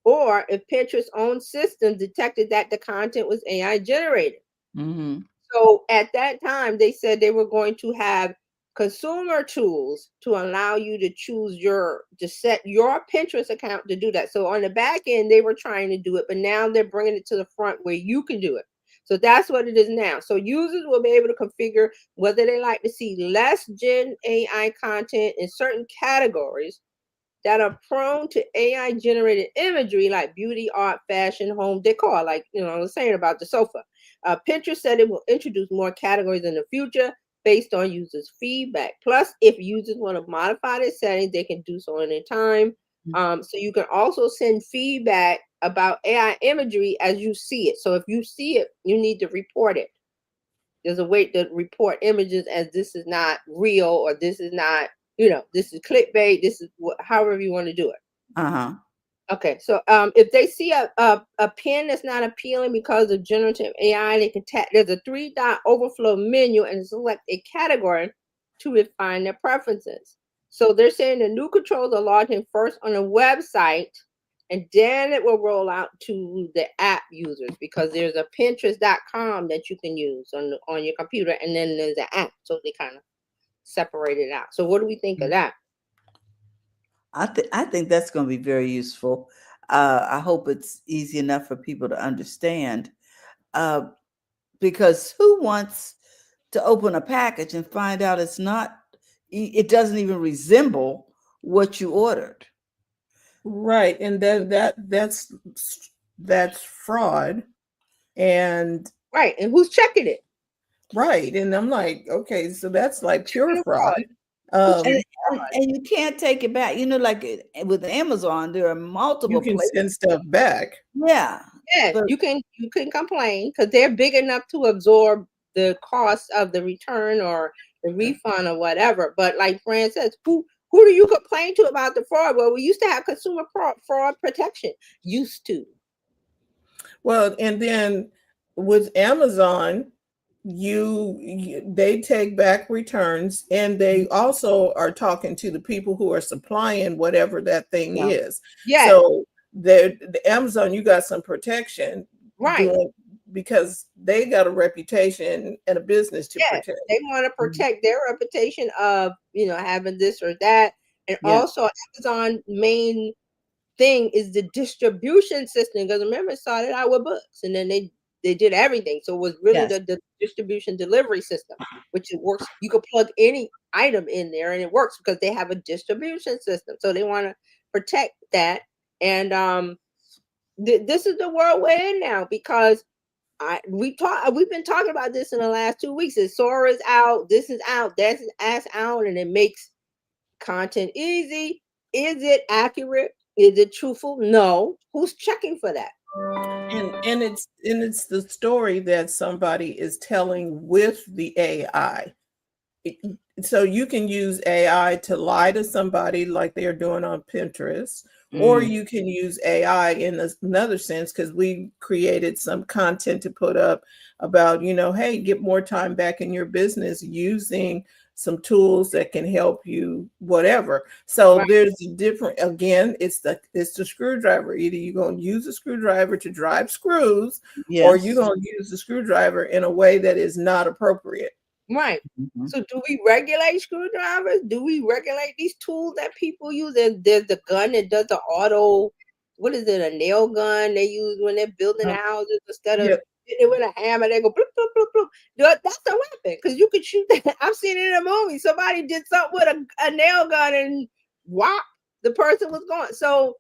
or if Pinterest's own system detected that the content was AI generated. Mm-hmm. So at that time, they said they were going to have consumer tools to allow you to set your Pinterest account to do that. So on the back end, they were trying to do it, but now they're bringing it to the front where you can do it. So that's what it is now. So users will be able to configure whether they like to see less Gen AI content in certain categories that are prone to AI generated imagery like beauty, art, fashion, home decor, like I was saying about the sofa. Pinterest said it will introduce more categories in the future based on users' feedback. Plus, if users want to modify their settings, they can do so anytime. So you can also send feedback about AI imagery as you see it. So if you see it, you need to report it. There's a way to report images as this is not real, or this is not, this is clickbait. This is however you want to do it. Uh-huh. Okay, so if they see a pin that's not appealing because of generative AI, they can tap. There's a 3-dot overflow menu and select a category to refine their preferences. So they're saying the new controls are launching first on the website, and then it will roll out to the app users, because there's a Pinterest.com that you can use on your computer, and then there's an app. So they kind of separate it out. So what do we think of that? I think that's going to be very useful. I hope it's easy enough for people to understand, because who wants to open a package and find out it doesn't even resemble what you ordered? Right, and then that's fraud, and Right, and who's checking it? right, and I'm like, okay, so that's like pure fraud. And you can't take it back. Like with Amazon, there are You multiple can places. send stuff back. Yeah. Yeah, But you can complain because they're big enough to absorb the cost of the return or the refund or whatever. But like Fran says, who do you complain to about the fraud? Well, we used to have consumer fraud protection. Used to. Well, and then with Amazon, they take back returns, and they also are talking to the people who are supplying whatever that thing Yeah. is. Yeah. So the Amazon, you got some protection, right? Because they got a reputation and a business to protect. They want to protect their reputation of having this or that, and also Amazon main thing is the distribution system, because remember it started out with books, and then they did everything. So it was really the distribution delivery system, which it works. You could plug any item in there and it works because they have a distribution system. So they want to protect that. And this is the world we're in now, because we've been talking about this in the last 2 weeks. Sora's out, this is out, that's out, and it makes content easy. Is it accurate? Is it truthful? No. Who's checking for that? And it's the story that somebody is telling with the AI. So you can use AI to lie to somebody like they're doing on Pinterest, or you can use AI in another sense, because we created some content to put up about, hey, get more time back in your business using some tools that can help you, whatever. So there's a different, again, it's the screwdriver. Either you're going to use a screwdriver to drive screws, or you're going to use the screwdriver in a way that is not appropriate. Right. So do we regulate screwdrivers? Do we regulate these tools that people use? There's the gun that does the auto, what is it, a nail gun they use when they're building houses, instead of hitting it with a hammer, they go bloop, bloop, bloop, bloop. That's a weapon, because you could shoot that. I've seen it in a movie. Somebody did something with a nail gun and whop, the person was gone. So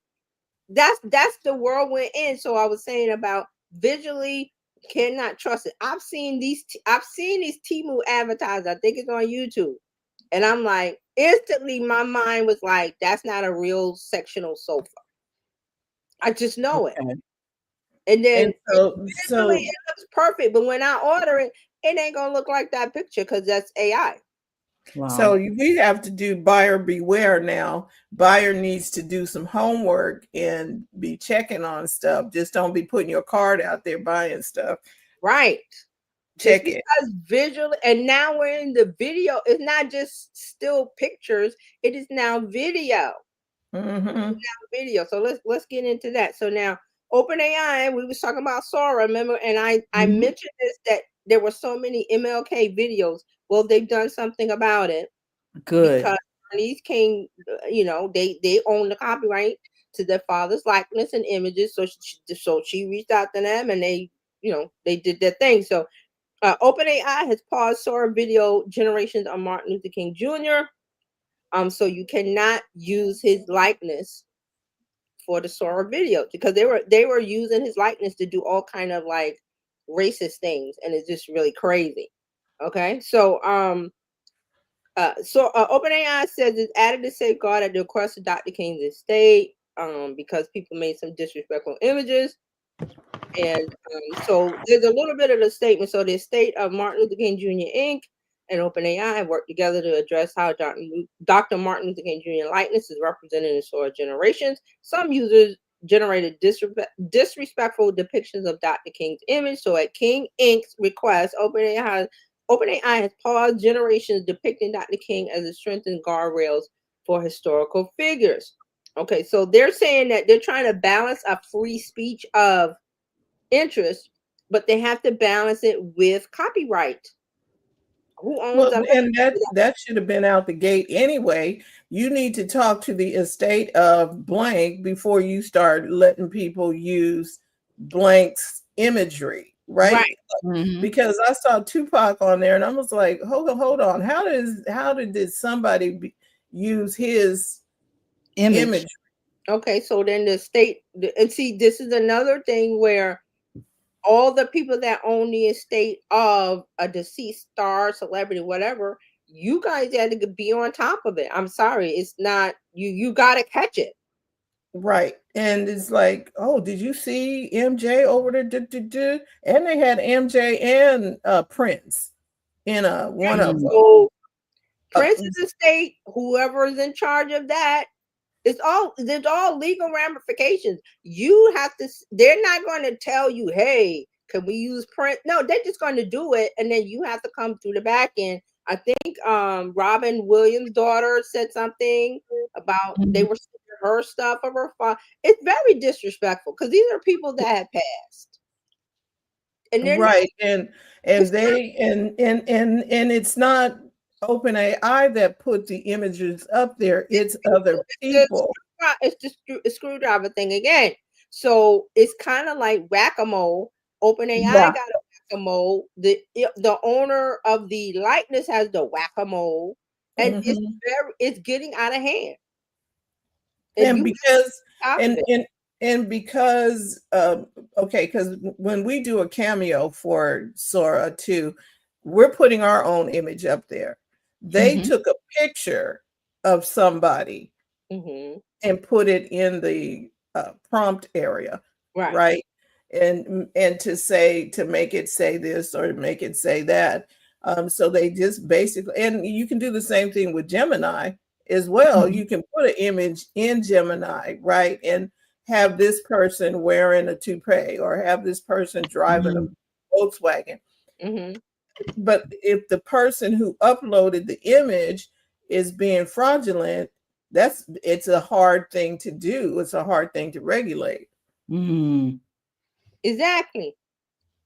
that's the world we're in. So I was saying about visually, cannot trust it. I've seen these Temu advertised. I think it's on YouTube, and I'm like, instantly my mind was like, that's not a real sectional sofa. I just know it. And then visually it looks perfect, but when I order it, it ain't gonna look like that picture, because that's AI. Wow. So we have to do buyer beware now. Buyer needs to do some homework and be checking on stuff. Just don't be putting your card out there buying stuff. Right. Check Just it. because visual, and now we're in the video. It's not just still pictures. It is now video. Mhm. Video. So let's get into that. So now OpenAI, we was talking about Sora, remember? And I Mhm. mentioned this, that there were so many MLK videos. Well, they've done something about it Good. because Bernice King, they own the copyright to their father's likeness and images. So she reached out to them, and they did their thing. So OpenAI has paused Sora video generations of Martin Luther King Jr. So you cannot use his likeness for the Sora video because they were using his likeness to do all kind of like racist things, and it's just really crazy. Okay, so OpenAI says it's added a safeguard at the request of Dr. King's estate because people made some disrespectful images. And so there's a little bit of the statement. So the estate of Martin Luther King Jr. Inc. and OpenAI have worked together to address how Dr. Martin Luther King Jr. likeness is represented in Sora generations. Some users generated disrespectful depictions of Dr. King's image. So at King Inc.'s request, OpenAI has paused generations depicting Dr. King as a strengthened guardrails for historical figures. Okay, so they're saying that they're trying to balance a free speech of interest, but they have to balance it with copyright. Who owns Well, and that should have been out the gate anyway. You need to talk to the estate of blank before you start letting people use blank's imagery, right? Mhm. Because I saw Tupac on there, and I was like, hold on, how did somebody use his image? Okay, so then the state, and see, this is another thing where all the people that own the estate of a deceased star, celebrity, whatever, you guys had to be on top of it. I'm sorry, it's not you got to catch it. Right. And it's like, oh, did you see MJ over there? And they had MJ and Prince in one of them. So Prince's estate, whoever is in charge of that, there's all legal ramifications. You have to, they're not going to tell you, hey, can we use Prince? No, they're just going to do it, and then you have to come through the back end. I think Robin Williams' daughter said something about they were stealing her stuff of her father. It's very disrespectful because these are people that have passed. And they're right, and it's not OpenAI that put the images up there, it's other people. It's the screwdriver thing again. So it's kind of like whack-a-mole. OpenAI got a whack-a-mole. The owner of the likeness has the whack-a-mole, and it's getting out of hand. And because okay, because when we do a cameo for Sora 2, we're putting our own image up there. They took a picture of somebody and put it in the prompt area, right? And to make it say this or make it say that. So they just basically, and you can do the same thing with Gemini as well. You can put an image in Gemini, right? And have this person wearing a toupee or have this person driving a Volkswagen. But if the person who uploaded the image is being fraudulent, it's a hard thing to do. It's a hard thing to regulate. Exactly.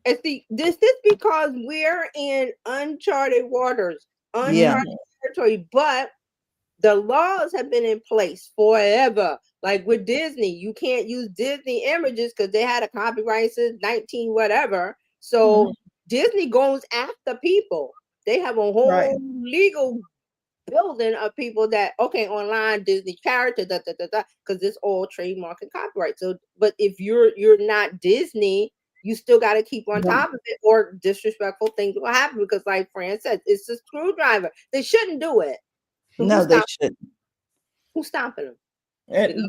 This is because we're in uncharted waters, uncharted territory, but the laws have been in place forever. Like with Disney, you can't use Disney images because they had a copyright since 19 whatever. So Disney goes after people. They have a whole legal building of people that online Disney character because it's all trademark and copyright. So, but if you're not Disney, you still got to keep on top of it, or disrespectful things will happen because, like Fran said, it's a screwdriver. They shouldn't do it. No, they shouldn't. Who's stopping them? And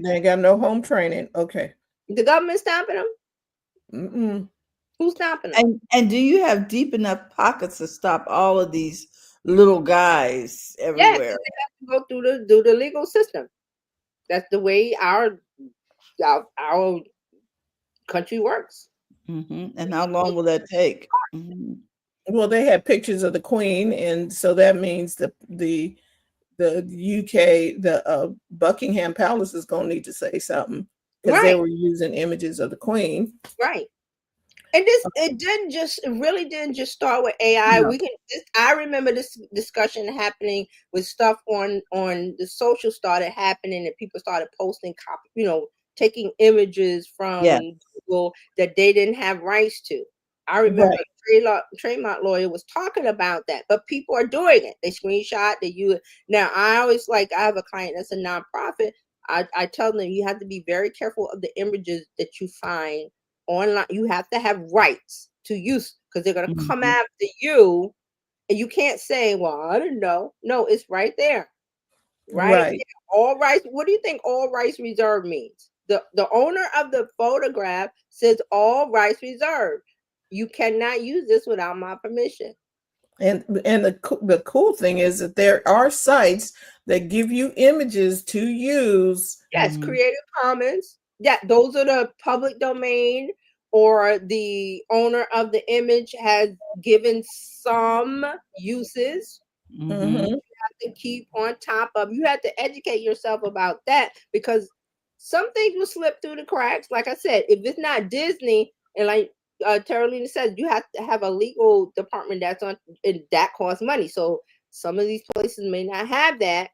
they got no home training. Okay. The government stopping them? Who's stopping them? And do you have deep enough pockets to stop all of these little guys Yes, everywhere. and they have to go through the legal system. That's the way our country works. And how long will that take? Mhm. Well, they had pictures of the Queen, and so that means the UK, the Buckingham Palace is going to need to say something because they Right, were using images of the Queen. right. And it really didn't just start with AI. No. I remember this discussion happening with stuff on the social started happening, and people started posting taking images Yeah. from Google that they didn't have rights to. I remember Right. a trademark lawyer was talking about that, but people are doing it. They screenshot, they use it. Now, I have a client that's a nonprofit. I tell them you have to be very careful of the images that you find online. You have to have rights to use because they're going to come Mhm. after you, and you can't say, well, I don't know. No, it's right there. Right Right. there. All rights. What do you think all rights reserved means? The owner of the photograph says all rights reserved. You cannot use this without my permission. And the cool thing is that there are sites that give you images to use. Yes, Mhm. Creative Commons. Yeah, those are the public domain, or the owner of the image has given some uses Mhm. Mhm. to keep on top of. You have to educate yourself about that, because some things will slip through the cracks. Like I said, if it's not Disney, and like Terralina says, you have to have a legal department that's on, and that costs money. So some of these places may not have that,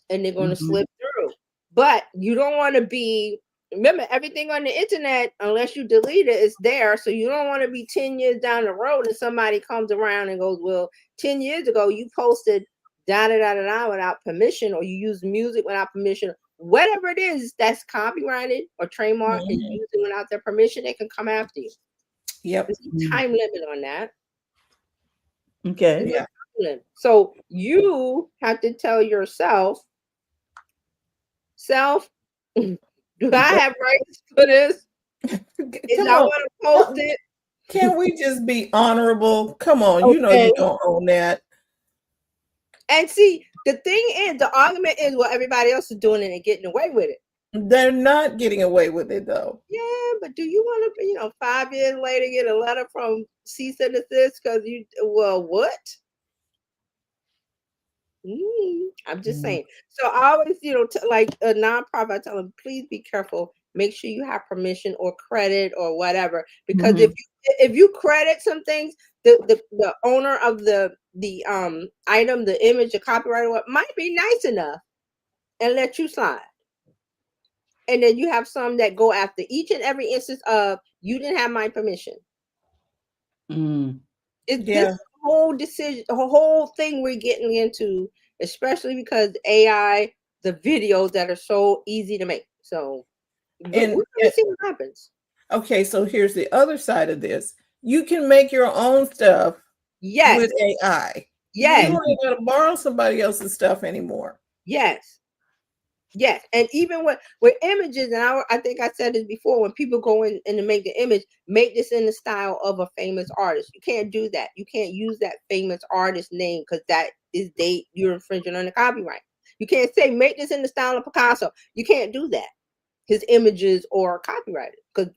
and they're going to Mhm. slip through. But you don't want to be. Remember, everything on the internet, unless you delete it, is there. So you don't want to be 10 years down the road and somebody comes around and goes, well, 10 years ago you posted da da da da da without permission, or you use music without permission. Whatever it is that's copyrighted or trademarked and Mhm. used without their permission, they can come after you. Yep. There's a time limit on that. Okay. There's a Yeah. time limit. So you have to tell yourself, self, do I have rights for this? Is Come I on. want to post it? Can we just be honorable? Come on, you know Okay. you don't own that. And see, the thing is, the argument is, well, everybody else is doing it and getting away with it. They're not getting away with it though. Yeah, but do you want to, 5 years later, get a letter from cease and desist because what? I'm just Mhm. saying. So I always, like a nonprofit, I tell them, please be careful. Make sure you have permission or credit or whatever, because Mhm. if you credit some things, the owner of the item, the image, the copyright, or what might be nice enough and let you slide. And then you have some that go after each and every instance of, you didn't have my permission. Mm. It's this Yeah. whole decision, the whole thing we're getting into, especially because AI, the videos that are so easy to make. So we're And going to see what happens. okay, so here's the other side of this. You can make your own stuff Yes, with AI. You yes, ain't gotta borrow somebody else's stuff anymore. yes, yes. And even with images, and I think I said this before, when people go in and to make the image, make this in the style of a famous artist. You can't do that. You can't use that famous artist name, because you're infringing on the copyright. You can't say make this in the style of Picasso. You can't do that. His images are copyrighted because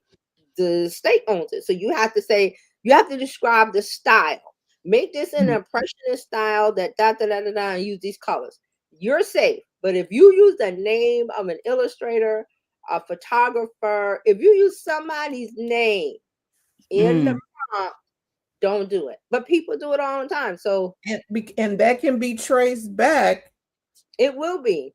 the state owns it. So you have to describe the style. Make this an impressionist style that da da da da da, and use these colors. You're safe. But if you use the name of an illustrator, a photographer, if you use somebody's name in the Mm. prompt, don't do it. But people do it all the time. So And that can be traced back it will be.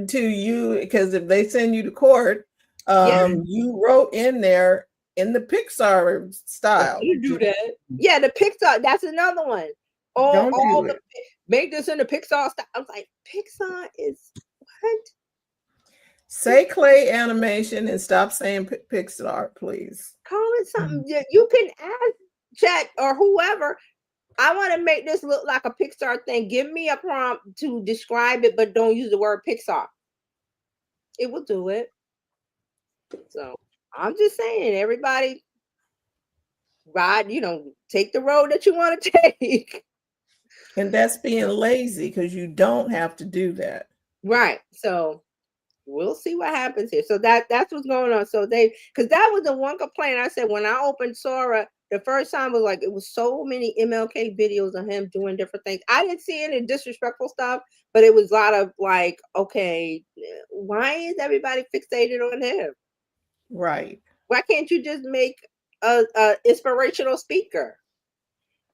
to you, because if they send you to court, Yeah. you wrote in there in the Pixar style. You do that. Yeah, the Pixar, that's another one. Don't All do the it. make this in the Pixar style. I was like, Pixar is what? Say Clay Animation and stop saying Pixar, please. Call it something. You can ask Chat or whoever. I want to make this look like a Pixar thing. Give me a prompt to describe it, but don't use the word Pixar. It will do it. So I'm just saying, everybody ride, take the road that you want to take. And that's being lazy because you don't have to do that. Right. So we'll see what happens here. So that's what's going on. So because that was the one complaint I said when I opened Sora the first time was like it was so many MLK videos of him doing different things. I didn't see any disrespectful stuff, but it was a lot of like, okay, why is everybody fixated on him? Right. Why can't you just make a inspirational speaker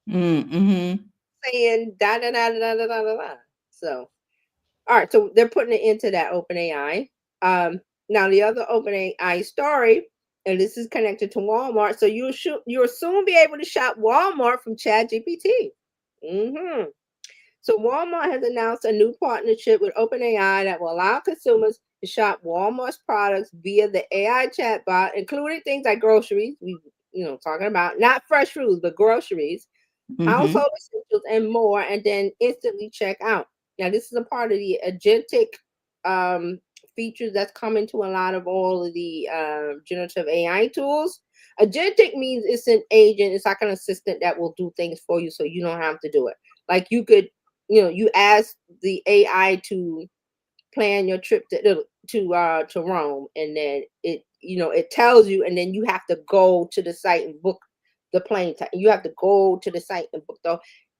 Mm-hmm. saying da da da da da da da da? So all right, so they're putting it into that OpenAI. Now the other OpenAI story, and this is connected to Walmart. So you'll soon be able to shop Walmart from ChatGPT. Mm-hmm. So Walmart has announced a new partnership with OpenAI that will allow consumers to shop Walmart's products via the AI chatbot, including things like groceries. We talking about not fresh foods, but groceries, household essentials, and more, and then instantly check out. Now, this is a part of the agentic features that's coming to a lot of all of the generative AI tools. Agentic means it's an agent, it's like an assistant that will do things for you so you don't have to do it. Like you could, you ask the AI to plan your trip to Rome, and then it tells you, and then you have to go to the site and book the plane time. You have to go to the site and book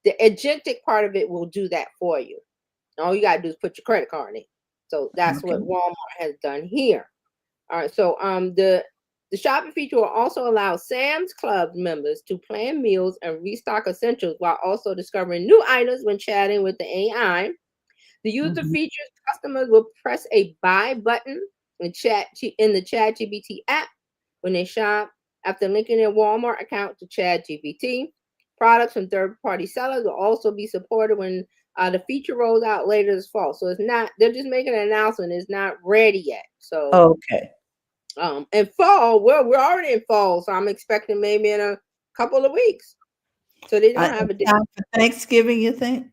the agentic part of it will do that for you. All you gotta do is put your credit card in. So that's what Walmart has done here. All right. So the shopping feature will also allow Sam's Club members to plan meals and restock essentials while also discovering new items when chatting with the AI. The user features customers will press a buy button in the ChatGPT app when they shop after linking their Walmart account to ChatGPT. Products from third-party sellers will also be supported when the feature rolls out later this fall. So it's not, they're just making an announcement. It's not ready yet. So Okay. And fall, well, we're already in fall, so I'm expecting maybe in a couple of weeks. So they don't have a date. Time for Thanksgiving, you think?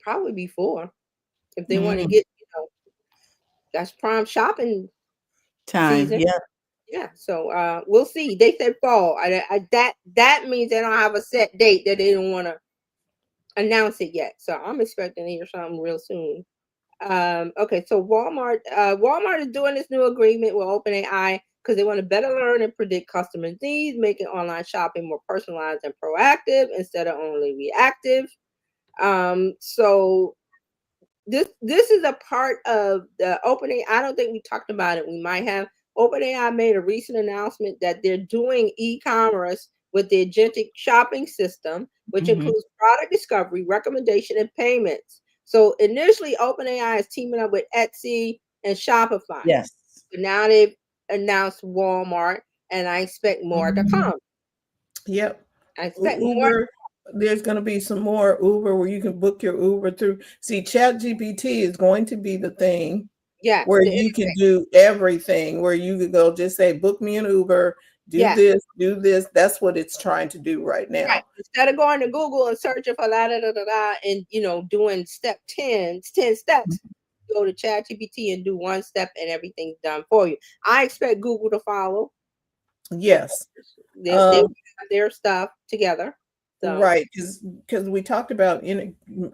Probably before, if they want to get, that's prime shopping Time. season. Yeah. Yeah. So we'll see. They said fall. That means they don't have a set date that they don't want to announce it yet. So I'm expecting to hear something real soon. Okay, so Walmart is doing this new agreement with OpenAI because they want to better learn and predict customers' needs, making online shopping more personalized and proactive instead of only reactive. So this is a part of the OpenAI. I don't think we talked about it. We might have. OpenAI made a recent announcement that they're doing e-commerce with the agentic shopping system, which includes product discovery, recommendation, and payments. So initially, OpenAI is teaming up with Etsy and Shopify. Yes. But now they've announced Walmart, and I expect more to come. Yep. I expect Uber, more. there's going to be some more Uber where you can book your Uber through. See, ChatGPT is going to be the thing where you can do everything, where you could go just say, book me an Uber, do this. That's what it's trying to do right now. Right. Instead of going to Google and searching for and doing step 10 steps, go to ChatGPT and do one step and everything's done for you. I expect Google to follow. Yes. They have their stuff together. So. Right, because we talked about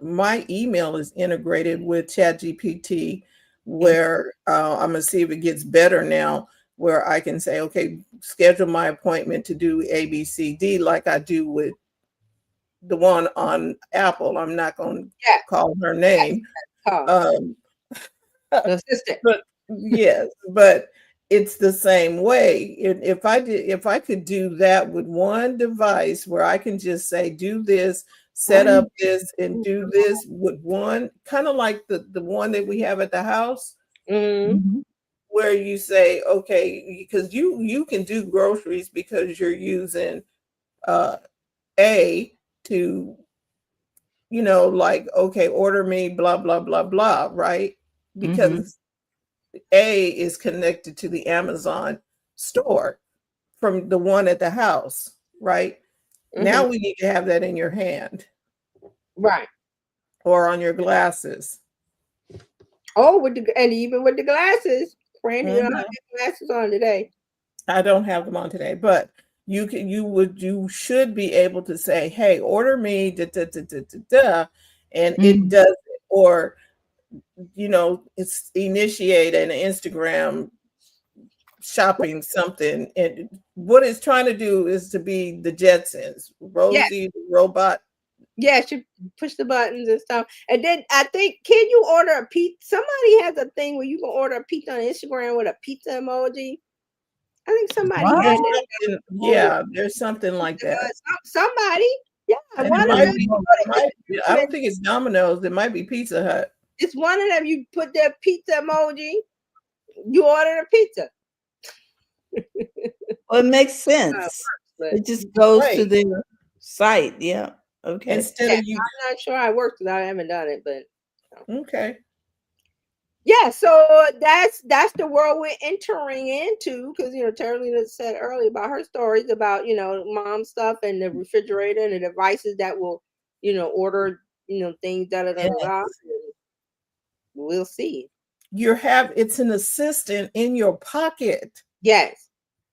my email is integrated with ChatGPT, where I'm gonna see if it gets better now, where I can say, okay, schedule my appointment to do ABCD like I do with the one on Apple. I'm not going to call her name. Assistant. But yes, but it's the same way. If I could do that with one device where I can just say, do this, set up this, and do this with one, kind of like the one that we have at the house, where you say, okay, because you can do groceries because you're using A to, like, okay, order me blah, blah, blah, blah, right? Because A is connected to the Amazon store from the one at the house, right? Now we need to have that in your hand. Right. Or on your glasses. Oh, and even with the glasses. Brandy, you don't have your glasses on today. I don't have them on today, but you should be able to say, hey, order me da, da, da, da, da, da, and it Mhm. does it. Or it's initiate an Instagram shopping something, and what it's trying to do is to be the Jetsons, Yeah, Rosie the robot. yeah, she push the buttons and stuff. And then I think, can you order a pizza? Somebody has a thing where you can order a pizza on Instagram with a pizza emoji. I think somebody What? There's had that. something, yeah, there's something like that. Somebody, yeah, And one it of might them. be, I don't think it's Domino's, it might be Pizza Hut. It's one of them. You put their pizza emoji, you order a pizza. Well, it makes sense. But It just goes to Right. their site. Yeah. Okay. Instead yeah, of you, I'm not sure how it works because I haven't done it, but okay. yeah. So that's the world we're entering into, because Terralina said earlier about her stories about mom stuff and the refrigerator and the devices that will order things Yes. we'll see. It's an assistant in your pocket. Yes,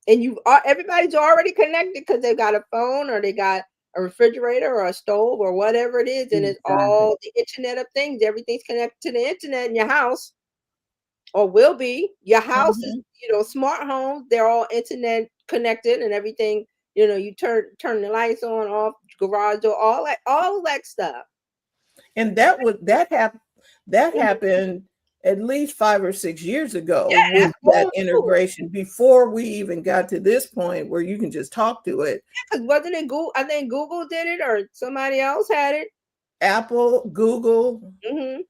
and everybody's already connected because they've got a phone or they got a refrigerator or a stove or whatever it is, and it's Exactly. all the Internet of Things. Everything's connected to the internet in your house, or will be. Your house is, smart homes. They're all internet connected and everything. You turn the lights on, off, garage door, all that stuff. And that happened at least 5 or 6 years ago Yeah, with that's that old school. integration, before we even got to this point where you can just talk to it. Because wasn't it Google? I think Google did it, or somebody else had it. Apple, Google, Mm-hmm.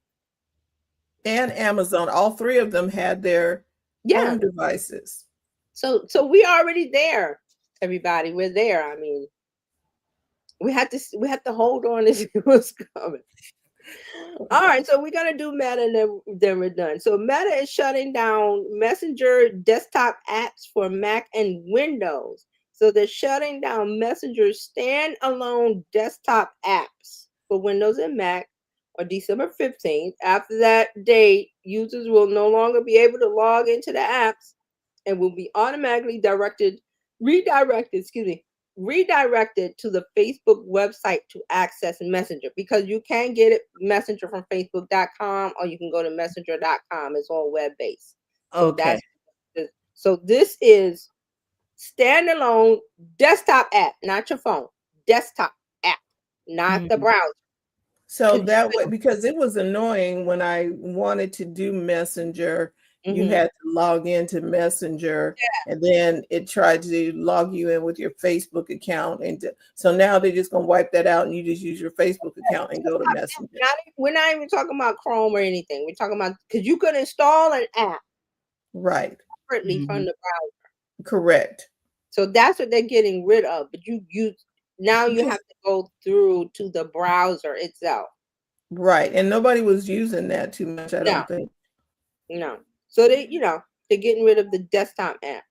and Amazon, all three of them had their Yeah. home devices. So we already there, everybody. We're there. I mean, we had to hold on to see what's coming. All right, so we're gonna do Meta, and then we're done. So Meta is shutting down Messenger desktop apps for Mac and Windows. So they're shutting down Messenger standalone desktop apps for Windows and Mac on December 15th. After that date, users will no longer be able to log into the apps and will be automatically redirected to the Facebook website to access Messenger, because you can get it Messenger from Facebook.com, or you can go to Messenger.com. It's all web based. So Okay. this is standalone desktop app, not your phone. Desktop app, not the browser. So that way, because it was annoying when I wanted to do Messenger, you had to log into Messenger, and then it tried to log you in with your Facebook account. And so now they're just going to wipe that out, and you just use your Facebook account and go to Messenger. We're not even talking about Chrome or anything. We're talking about, because you could install an app Right. separately from the browser. Correct. So that's what they're getting rid of. But now you have to go through to the browser itself. Right. And nobody was using that too much, I don't think. No. So they're getting rid of the desktop app.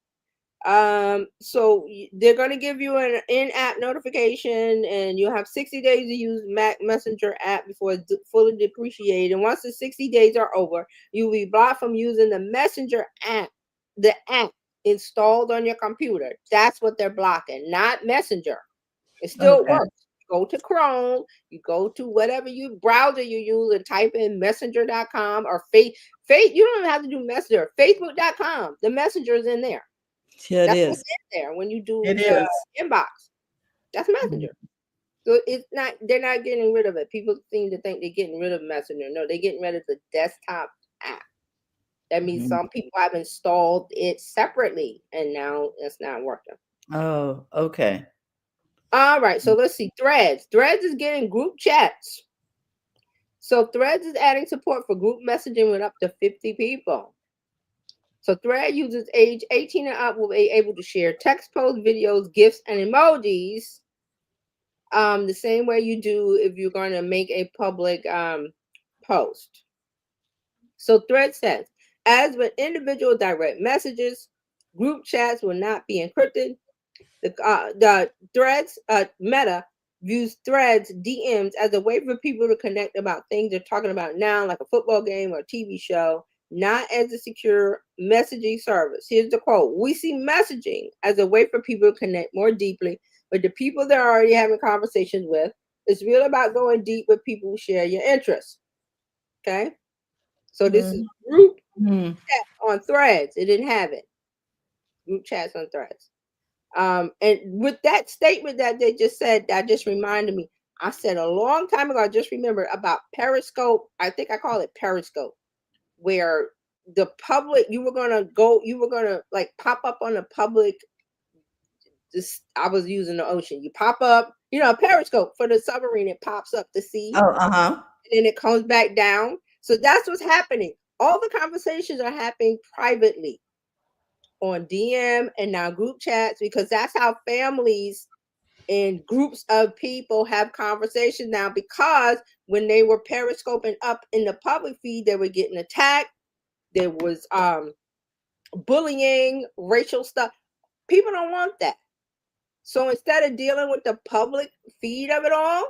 So they're going to give you an in-app notification, and you'll have 60 days to use Mac Messenger app before it's fully depreciated. And once the 60 days are over, you'll be blocked from using the Messenger app, the app installed on your computer. That's what they're blocking, not Messenger. It still works. Go to Chrome, you go to whatever browser you use and type in messenger.com or you don't even have to do Messenger. Facebook.com. The Messenger is in there. Yeah, That's it what's is. in there when you do inbox. That's Messenger. So they're not getting rid of it. People seem to think they're getting rid of Messenger. No, they're getting rid of the desktop app. That means some people have installed it separately, and now it's not working. Oh, okay. All right, so let's see. Threads. Threads is getting group chats. So Threads is adding support for group messaging with up to 50 people. So Thread users age 18 and up will be able to share text posts, videos, GIFs, and emojis the same way you do if you're going to make a public post. So Thread says, as with individual direct messages, group chats will not be encrypted. The Threads Meta views Threads DMs as a way for people to connect about things they're talking about now, like a football game or a TV show. not as a secure messaging service. Here's the quote. We see messaging as a way for people to connect more deeply with the people they're already having conversations with. It's really about going deep with people who share your interests. Okay. So this is group chat on Threads. It didn't have it. Group chats on Threads. And with that statement that they just said, that just reminded me. I said a long time ago, I just remembered about Periscope. I think I call it Periscope, where the public, you were gonna like pop up on the public. I was using the ocean. You pop up, Periscope for the submarine, it pops up to see, Oh, and then it comes back down. So that's what's happening. All the conversations are happening privately on DM and now group chats, because that's how families and groups of people have conversations now, because when they were periscoping up in the public feed, they were getting attacked. There was bullying, racial stuff. People don't want that. So instead of dealing with the public feed of it all,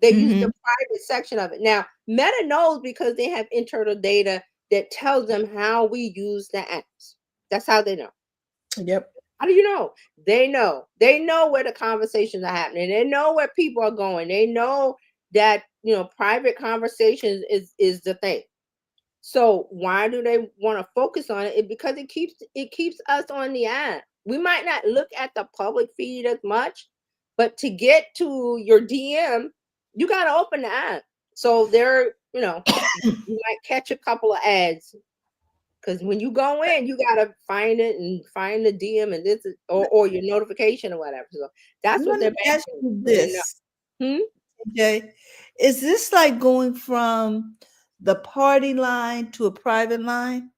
they use the private section of it. Now, Meta knows, because they have internal data that tells them how we use the apps. That's how they know. Yep. How do you know? They know. They know where the conversations are happening. They know where people are going. They know that, private conversations is the thing. So why do they want to focus on it? Because it keeps us on the app. We might not look at the public feed as much, but to get to your DM, you got to open the app. So there, you might catch a couple of ads. Because when you go in, you gotta find it and find the DM and this or your notification or whatever. So that's what they're ask you this. Jay, is this like going from the party line to a private line?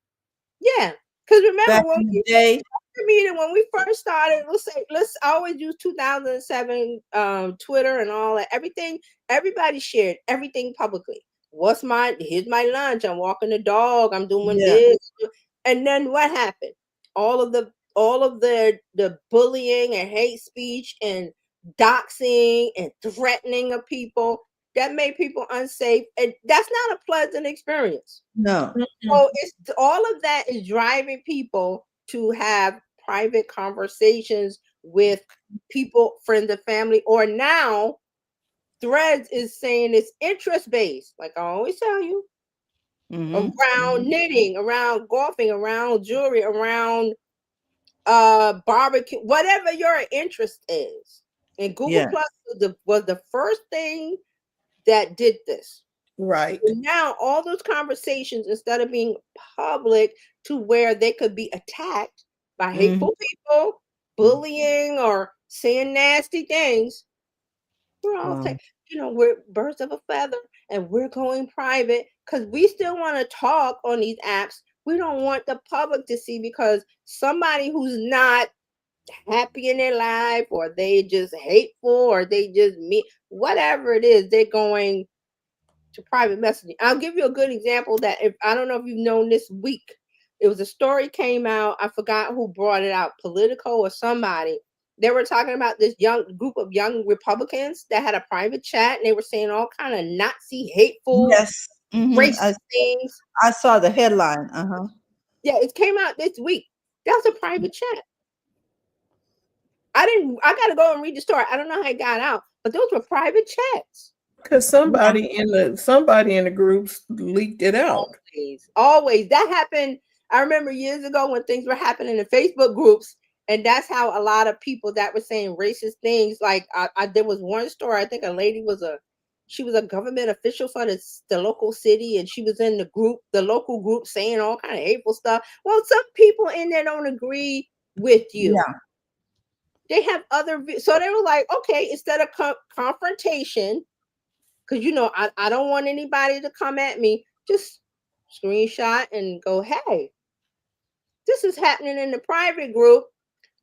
Yeah, because remember when we first started, let's always use 2007 Twitter and all that. Everybody shared everything publicly. Here's my lunch, I'm walking the dog, I'm doing this. And then what happened? All of the bullying and hate speech and doxing and threatening of people that made people unsafe, and that's not a pleasant experience. No. So all of that is driving people to have private conversations with people, friends and family, or now Threads is saying it's interest-based, like I always tell you, around knitting, around golfing, around jewelry, around barbecue, whatever your interest is. And Google Plus was the first thing that did this. Right. And now all those conversations, instead of being public to where they could be attacked by hateful people, bullying, or saying nasty things, we're all we're birds of a feather, and we're going private because we still want to talk on these apps. We don't want the public to see, because somebody who's not happy in their life, or they just hateful, or they just whatever it is, they're going to private messaging. I'll give you a good example that I don't know if you've known this week. It was a story came out. I forgot who brought it out, Politico or somebody. They were talking about this young Republicans that had a private chat, and they were saying all kind of Nazi, hateful, racist things. I saw the headline. Yeah, it came out this week. That was a private chat. I got to go and read the story. I don't know how it got out, but those were private chats. Because somebody in the groups leaked it out. Always. That happened. I remember years ago when things were happening in Facebook groups, and that's how a lot of people that were saying racist things. Like there was one story. I think a lady she was a government official for the local city, and she was in the local group, saying all kind of hateful stuff. Well, some people in there don't agree with you. Yeah. They have so they were like, okay, instead of confrontation, because I don't want anybody to come at me, just screenshot and go, hey, this is happening in the private group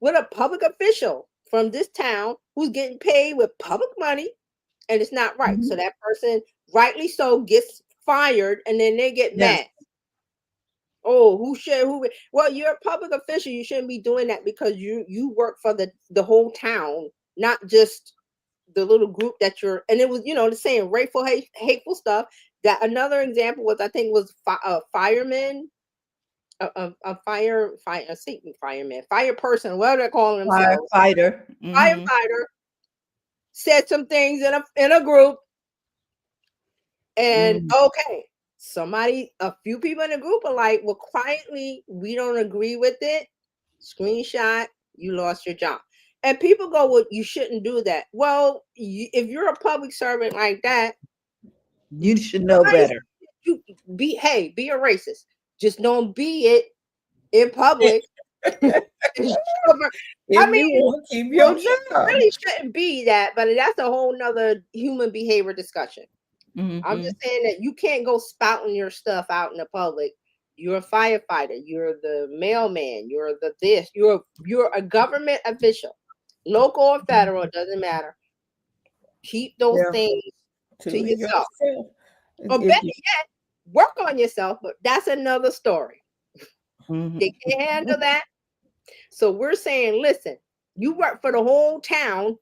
with a public official from this town who's getting paid with public money, and it's not right. So that person, rightly so, gets fired, and then they get mad. Oh, well, you're a public official. You shouldn't be doing that, because you work for the whole town, not just the little group that you're. And it was, the saying hateful stuff. That another example was, I think, was firemen a fireman, fire person, whatever they're calling themselves, Firefighter. firefighter, said some things in a group, and okay, a few people in the group are like, well, quietly, we don't agree with it. Screenshot, you lost your job. And people go, well, you shouldn't do that. Well, if you're a public servant like that, You should know better. You be a racist. Just don't be it in public. I mean, you want to keep your job. Really shouldn't be that, but that's a whole nother human behavior discussion. I'm just saying that you can't go spouting your stuff out in the public. You're a firefighter. You're the mailman. You're the this. You're a government official, local or federal. It doesn't matter. Keep those things to yourself. Or better yet, work on yourself. But that's another story. They can't handle that. So we're saying, listen, you work for the whole town.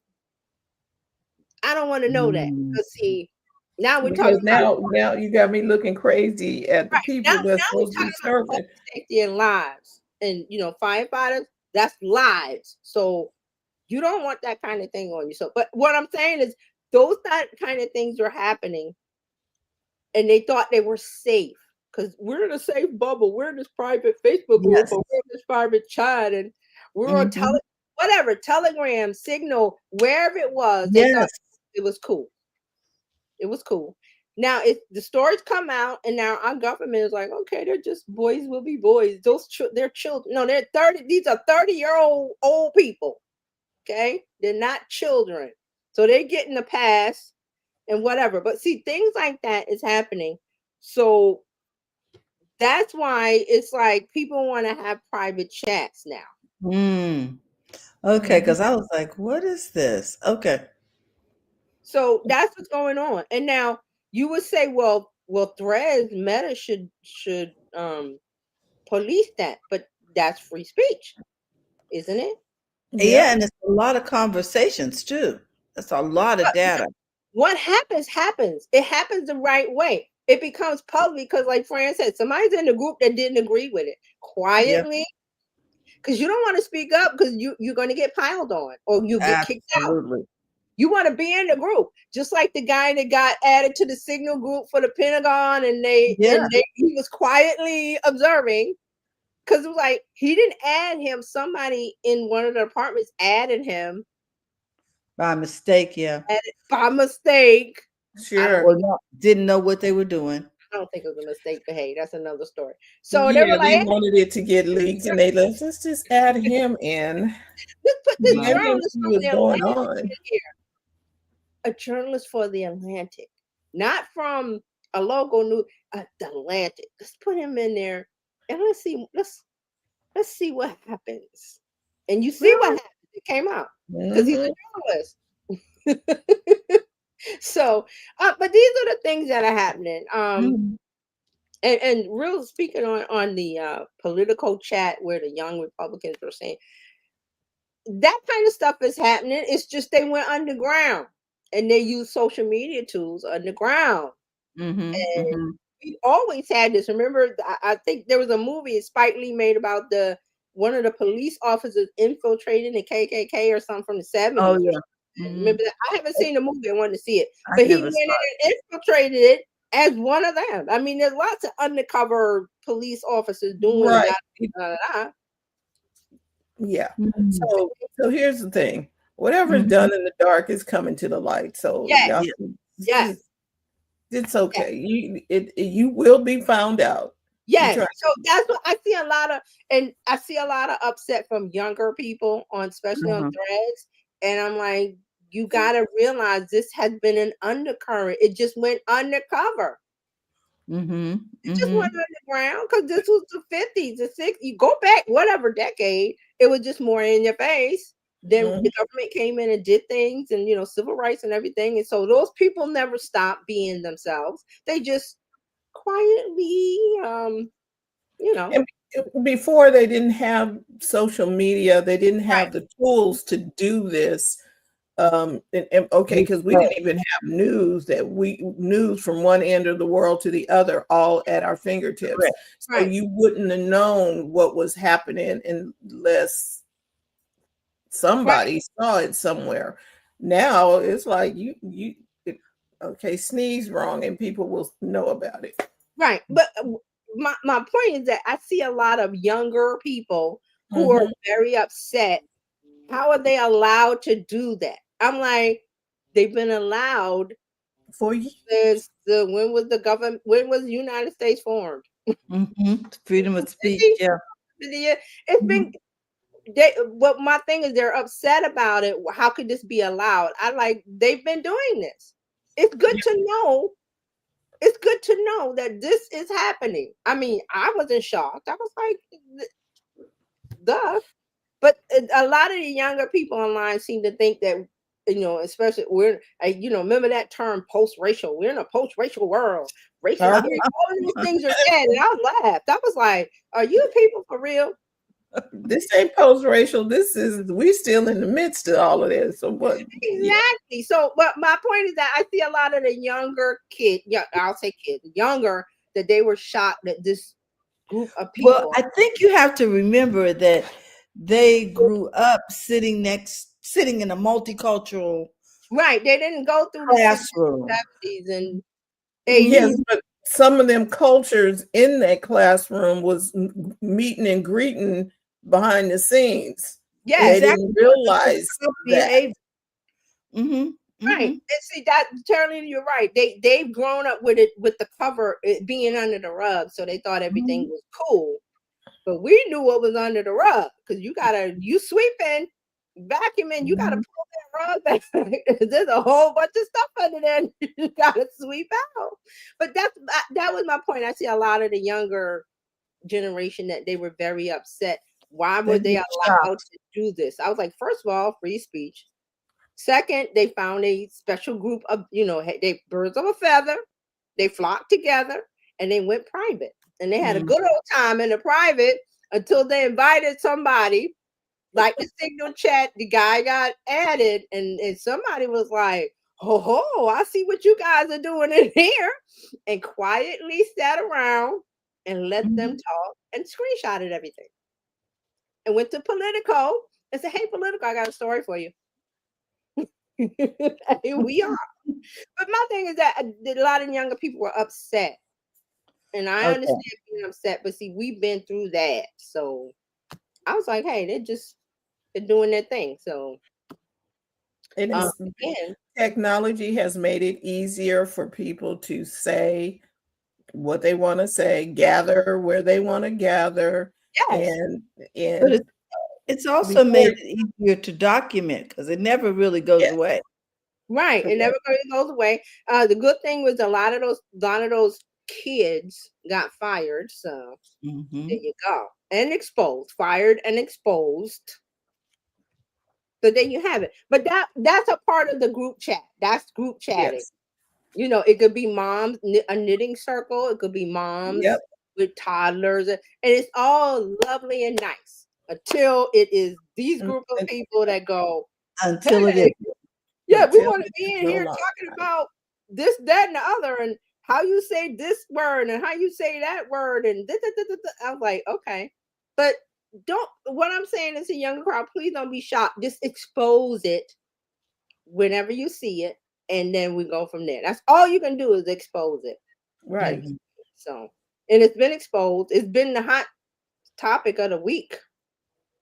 I don't want to know that. Because see, now we're talking now you got me looking crazy at the people that's supposed to be serving. Safety and lives. And firefighters, that's lives. So you don't want that kind of thing on you. So, but what I'm saying is that kind of things are happening. And they thought they were safe. Because we're in a safe bubble. We're in this private Facebook group, or we're in this private chat, and we're on Telegram, Signal, wherever it was. They thought it was cool. It was cool. Now, if the stories come out, and now our government is like, okay, they're just boys will be boys. They're children. No, they're 30. These are 30-year-old old people. Okay, they're not children, so they're getting the pass and whatever. But see, things like that is happening. So that's why it's like people want to have private chats now. Okay, because I was like, what is this? Okay. So that's what's going on. And now you would say, well, Threads, Meta should police that, but that's free speech, isn't it? Yeah, and it's a lot of conversations too. That's a lot of data. What happens. It happens the right way. It becomes public because, like Fran said, somebody's in the group that didn't agree with it quietly. Because you don't want to speak up because you're going to get piled on or you get kicked out. You want to be in the group, just like the guy that got added to the Signal group for the Pentagon, and he was quietly observing because it was like he didn't add him. Somebody in one of the apartments added him by mistake. By mistake. Sure. Or didn't know what they were doing. I don't think it was a mistake, but hey, that's another story. So they wanted it to get leaked, and they let's just add him in. Let's put this journalist from the Atlantic here. A journalist for the Atlantic, not from a local news. The Atlantic. Let's put him in there, and let's see what happens. And you see what happened. It came out because he's a journalist. So, but these are the things that are happening. And real speaking on the political chat where the young Republicans were saying that kind of stuff is happening. It's just they went underground and they use social media tools underground. And we always had this. Remember, I think there was a movie Spike Lee made about one of the police officers infiltrating the KKK or something from the 70s. Oh yeah. Remember that? I haven't seen the movie. I wanted to see it, but he went in and infiltrated it as one of them. I mean, there's lots of undercover police officers doing that. Yeah. So here's the thing: whatever is done in the dark is coming to the light. So it's okay. You will be found out. Yes. So that's what I see a lot of, and I see a lot of upset from younger people especially on Threads, and I'm like, you got to realize this has been an undercurrent. It just went undercover. It just went underground because this was the 50s, the 60s. You go back, whatever decade, it was just more in your face. Then the government came in and did things and, civil rights and everything. And so those people never stopped being themselves. They just quietly, And before they didn't have social media, they didn't have the tools to do this. Okay, because we didn't even have news from one end of the world to the other, all at our fingertips. Correct. So Right. you wouldn't have known what was happening unless somebody saw it somewhere. Now it's like okay, sneeze wrong and people will know about it. Right. But my point is that I see a lot of younger people who are very upset. How are they allowed to do that? I'm like, they've been allowed For you. since when was the United States formed? Freedom of speech. Yeah. It's been what my thing is, they're upset about it. How could this be allowed? They've been doing this. It's good to know. It's good to know that this is happening. I mean, I wasn't shocked. I was like, duh. But a lot of the younger people online seem to think that, especially remember that term post-racial. We're in a post-racial world. Racial, all of these things are said, and I laughed. I was like, are you people for real? This ain't post-racial. We still in the midst of all of this. So what? Exactly. Yeah. So, but my point is that I see a lot of the younger kids, I'll say kids, younger, that they were shocked that this group of people. Well, I think you have to remember that they grew up sitting in a multicultural right. They didn't go through classroom. the 70s and 80s. Yes, but some of them cultures in that classroom was meeting and greeting behind the scenes. Yeah, they exactly. didn't realize that. Right. And see that, Carolina, you're right. They've grown up with it, with the cover being under the rug, so they thought everything was cool. But we knew what was under the rug, because you sweeping, vacuuming, you gotta pull that rug back. There's a whole bunch of stuff under there you gotta sweep out. But that was my point. I see a lot of the younger generation that they were very upset. Why were they allowed to do this? I was like, first of all, free speech. Second, they found a special group of, they birds of a feather. They flocked together and they went private. And they had a good old time in the private until they invited somebody, like the signal chat. The guy got added, and somebody was like, ho, I see what you guys are doing in here. And quietly sat around and let them talk and screenshotted everything. And went to Politico and said, hey, Politico, I got a story for you. Here we are. But my thing is that a lot of younger people were upset. And I understand being upset, but see, we've been through that. So I was like, hey, they're doing their thing. So technology has made it easier for people to say what they want to say, gather where they want to gather. Yes. And it's also made it easier to document, because it never really goes away. Right. It never goes away. The good thing was a lot of those kids got fired. So there you go. And exposed. Fired and exposed. So there you have it. But that's a part of the group chat. That's group chatting. Yes. It could be moms, a knitting circle. It could be moms with toddlers. And it's all lovely and nice until it is these group of people that go. Until it is. Yeah, we want to be in here talking about this, that, and the other, and how you say this word and how you say that word. And I was like, okay. But what I'm saying is, a younger crowd, please don't be shocked. Just expose it whenever you see it, and then we go from there. That's all you can do, is expose it. Right. So, and it's been exposed. It's been the hot topic of the week.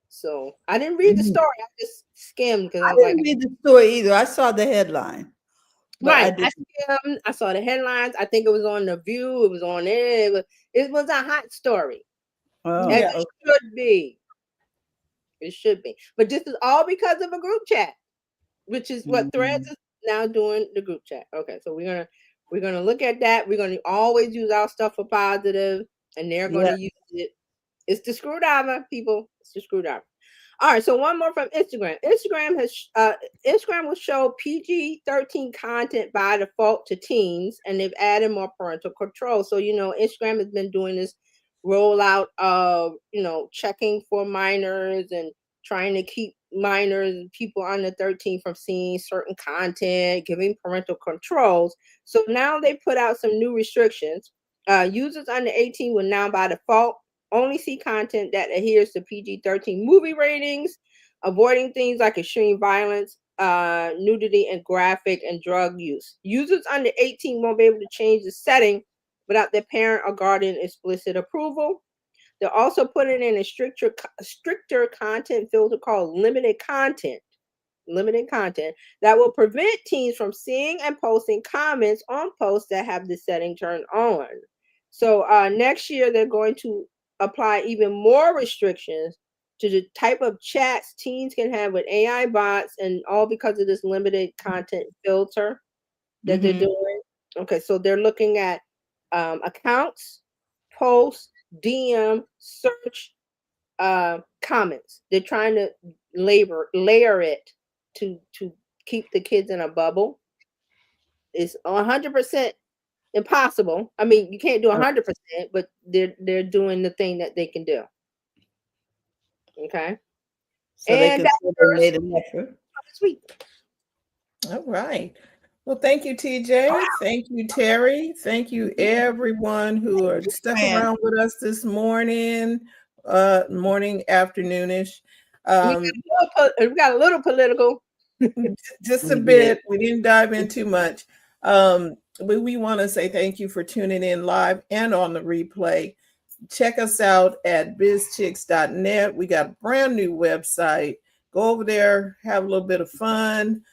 So I didn't read the story. I just skimmed, because I didn't read the story either. I saw the headline. Right. I saw the headlines. I think it was on The View. It was on there. It was a hot story. It should be. It should be. But this is all because of a group chat, which is what Threads is now doing, the group chat. Okay, so we're gonna look at that. We're gonna always use our stuff for positive, and they're gonna use it. It's the screwdriver, people. It's the screwdriver. All right, so one more from Instagram. Instagram will show PG-13 content by default to teens, and they've added more parental control. So Instagram has been doing this rollout of checking for minors and trying to keep minors, people under 13 from seeing certain content, giving parental controls. So now they put out some new restrictions. Users under 18 will now by default only see content that adheres to PG-13 movie ratings, avoiding things like extreme violence, nudity, and graphic and drug use. Users under 18 won't be able to change the setting without their parent or guardian explicit approval. They're also putting in a stricter content filter called limited content that will prevent teens from seeing and posting comments on posts that have the setting turned on. So next year, they're going to apply even more restrictions to the type of chats teens can have with AI bots, and all because of this limited content filter that they're doing. Okay, so they're looking at accounts, posts, DM, search, comments. They're trying to layer it to keep the kids in a bubble. It's 100% impossible. I mean, you can't do 100%, but they're doing the thing that they can do. Okay. So and they made an effort. Sweet. All right. Well, thank you, TJ. Thank you, Terry. Thank you, everyone who are stuck around with us this morning, afternoonish. We got a little political. Just a bit. We didn't dive in too much. We want to say thank you for tuning in live and on the replay. Check us out at bizchicks.net. We got a brand new website. Go over there, have a little bit of fun,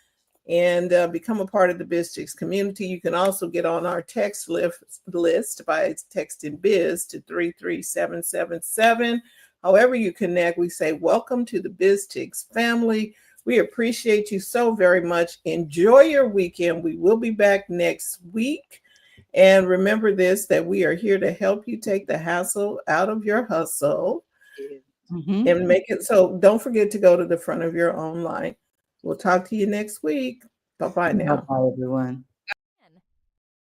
and become a part of the BizChicks community. You can also get on our text list by texting biz to 33777. However you connect, we say welcome to the BizChicks family. We appreciate you so very much. Enjoy your weekend. We will be back next week. And remember this, that we are here to help you take the hassle out of your hustle and make it so. Don't forget to go to the front of your own line. We'll talk to you next week. Bye-bye now. Bye, everyone.